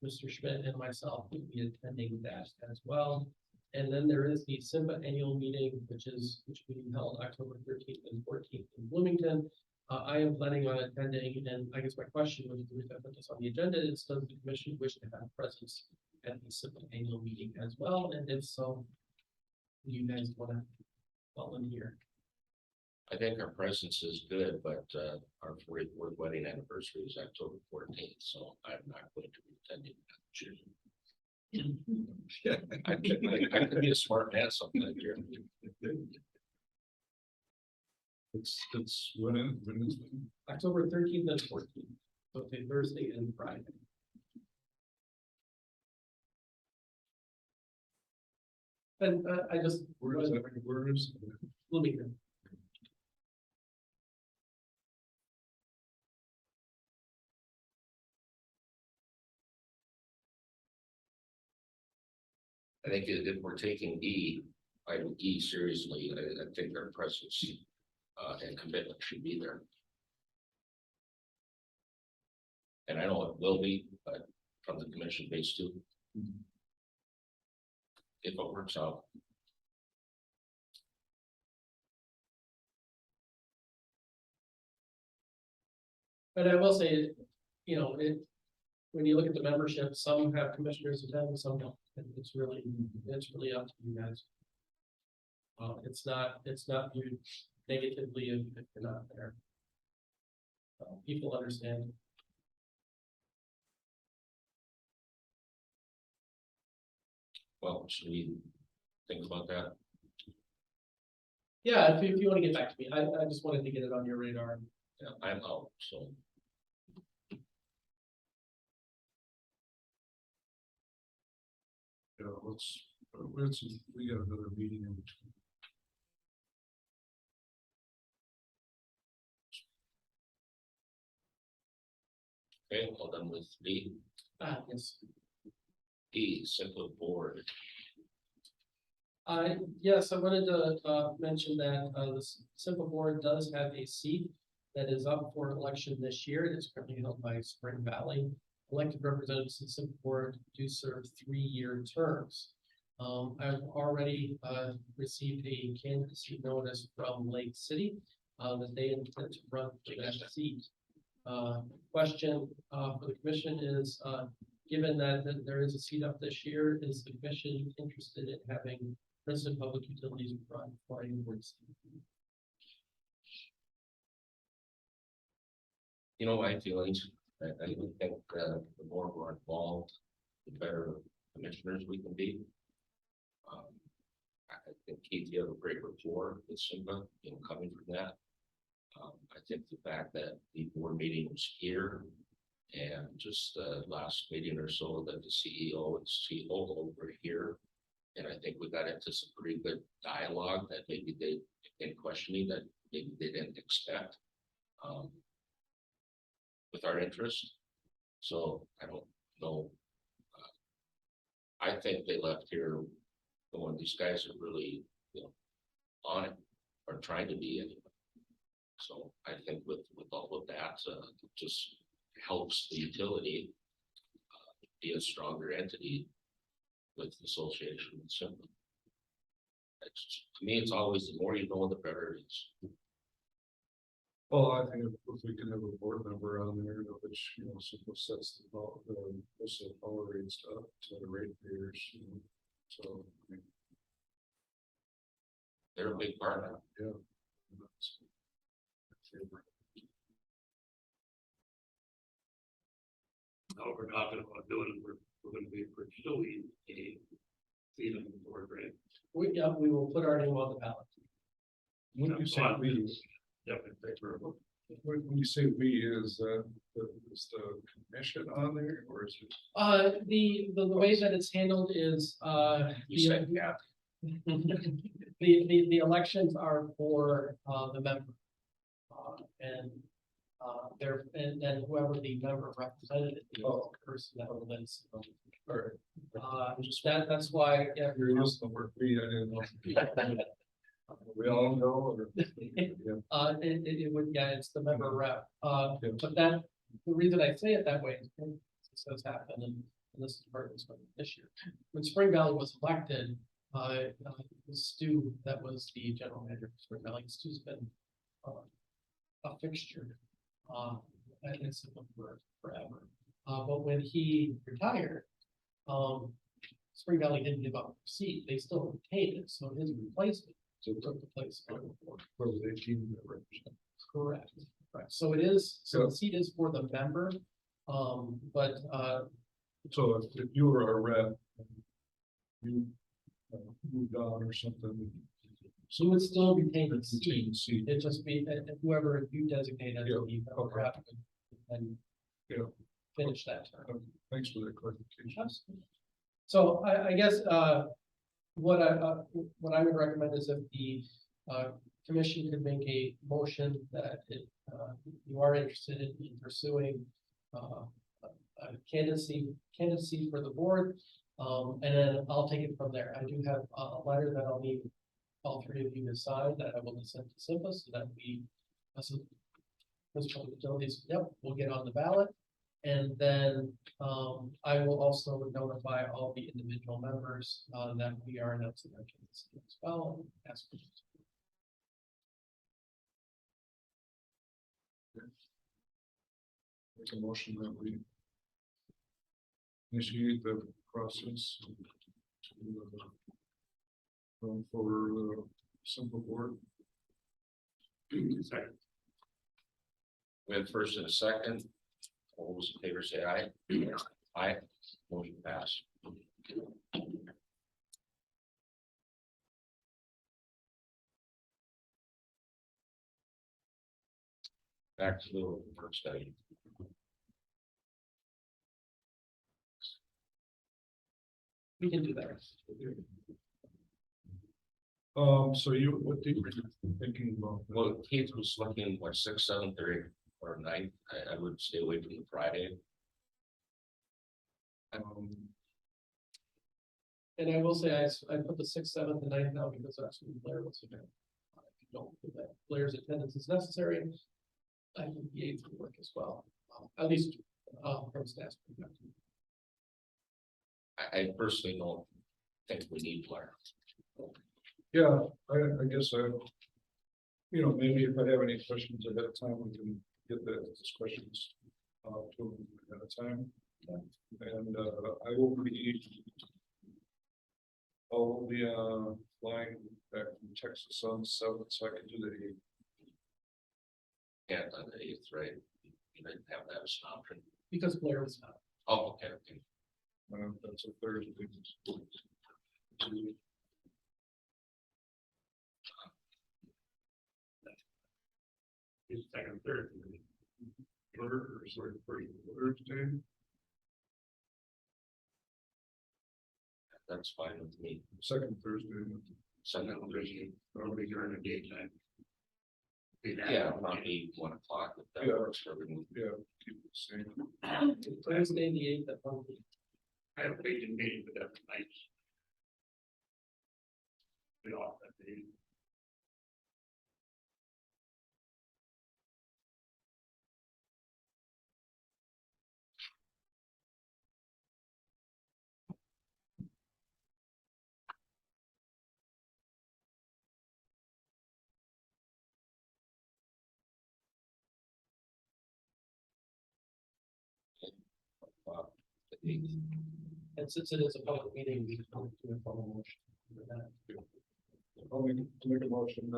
Mr. Schmidt and myself will be attending that as well. And then there is the SIMBA annual meeting, which will be held October 13th and 14th in Bloomington. I am planning on attending, and I guess my question was, the reason I put this on the agenda is, does the commission wish to have presence at the SIMBA annual meeting as well? And if so, you guys want to volunteer? I think our presence is good, but our fourth wedding anniversary is October 14th, so I'm not going to be attending. I could be a smart man sometime here. It's when is it? October 13th and 14th, so it's a Thursday and Friday. And I just. Where is that? Where is it? Bloomington. I think if we're taking item E seriously, I think our presence and commitment should be there. And I know it will be, but from the commission base too. If it works out. But I will say, when you look at the membership, some have commissioners attend, some don't. And it's really up to you guys. It's not viewed negatively if you're not there. People understand. Well, should we think about that? Yeah, if you want to get back to me, I just wanted to get it on your radar. Yeah, I'm out, so. let's, we got another meeting in between. Okay, well done with D. Yes. D, simple board. Yes, I wanted to, mention that, the simple board does have a seat that is up for election this year. It is currently held by Spring Valley. Elected representatives of the simple board do serve 3-year terms. I've already, received a candidacy notice from Lake City, that they intend to run for that seat. Question, for the commission is, given that there is a seat up this year, is the commission interested in having Princeton Public Utilities run for a board seat? You know, my feelings, I think the more we're involved, the better commissioners we can be. I think Keith, you have a great rapport with Simba, you know, coming from that. I think the fact that the board meeting was here and just last meeting or so that the CEO and COO were here. And I think we got into some pretty good dialogue that maybe they been questioning that maybe they didn't expect. With our interest. So I don't know. I think they left here going, these guys are really, you know, on it or trying to be anyway. So I think with all of that, it just helps the utility be a stronger entity with the association with Simba. To me, it's always the more you know, the better it is. Well, I think if we can have a board member on there, which, you know, simple sets the also power rate stuff to the rate payers, you know, so. I mean, They're a big part of it. yeah. Now we're talking about doing, we're gonna be pursuing a seat on the board, right? We will put our name on the ballot. When you say we, Definitely favor of it. when you say we, is that, is the commission on there, or is it? The way that it's handled is, You said, yeah, the elections are for, the member. And, and whoever the member representative is, the person that will then. That's why, yeah. You're using the word we, I didn't know. We all know, or? Yeah. It would, yeah, it's the member rep, Yeah. but that, the reason I say it that way is this has happened, and this is part of this year. When Spring Valley was elected, it was Stu that was the general manager for Spring Valley. Stu's been a fixture at Institute for forever. But when he retired, Spring Valley didn't give up their seat. They still retained it, so his replacement took the place of the board. Where they team that represent. Correct. Right. So it is, so the seat is for the member, but So if you were a rep, you moved on or something. so it would still retain the Retain seat. the seat. It just be whoever you designate as Yeah, the member okay. rep and Yeah. finish that term. Thanks for that clarification. Absolutely. So I guess what I would recommend is if the commission could make a motion that you are interested in pursuing a candidacy for the board, and then I'll take it from there. I do have a letter that I'll need all three of you to sign that I will send to Simba so that we, as Principal Utilities, yep, we'll get on the ballot. And then I will also notify all the individual members that we are announcing our candidacy as well. Ask for Make a motion that we initiate the process to run for simple board. Second. we have first and a second. All those in favor say aye. Aye. Motion passed. Back to the work study. We can do that. So what do you thinking about? Well, Keith was looking, what, 6th, 7th, or 8th, or 9th, I would stay away from the Friday. Um, And I will say, I put the 6th, 7th, and 9th now because that's when Blair was event. If you don't feel that Blair's attendance is necessary, I think the 8th would work as well, at least, from staff perspective. I personally don't think we need Blair. Yeah, I guess maybe if I have any questions ahead of time, we can get those questions to them ahead of time. And I will be flying back from Texas on the 7th, so I can do the 8th. And on the 8th, right? You didn't have that as an option. Because Blair was not. Oh, okay, okay. That's a Thursday. It's second, third. Thursday. That's fine with me. Second Thursday. Sunday, Thursday. Probably during the daytime. Yeah, not be 1 o'clock, if that Yeah. works for everyone. Yeah, keep it the same. Thursday, the 8th, at 1 p.m. I have a big meeting with that tonight. Be off that day. The 8th. And since it is a public meeting, we can do a formal motion for that. I'll make a motion,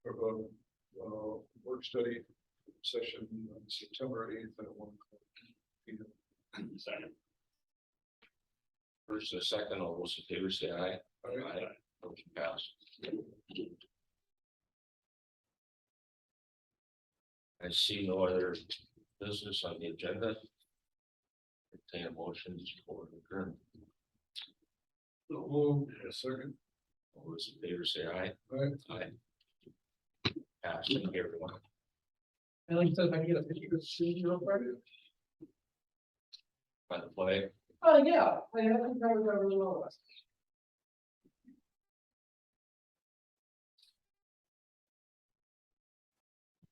for a work study session on September 8th at 1 p.m. Second. First and second, all those in favor say aye. Aye. Motion passed. I see no other business on the agenda. Entertain motions for adjournment. A second. All those in favor say aye. Aye. Aye. Passed. Thank you, everyone. And like I said, if I can get a picture of Susan real quick. By the flag. Oh, yeah, I haven't covered that really well.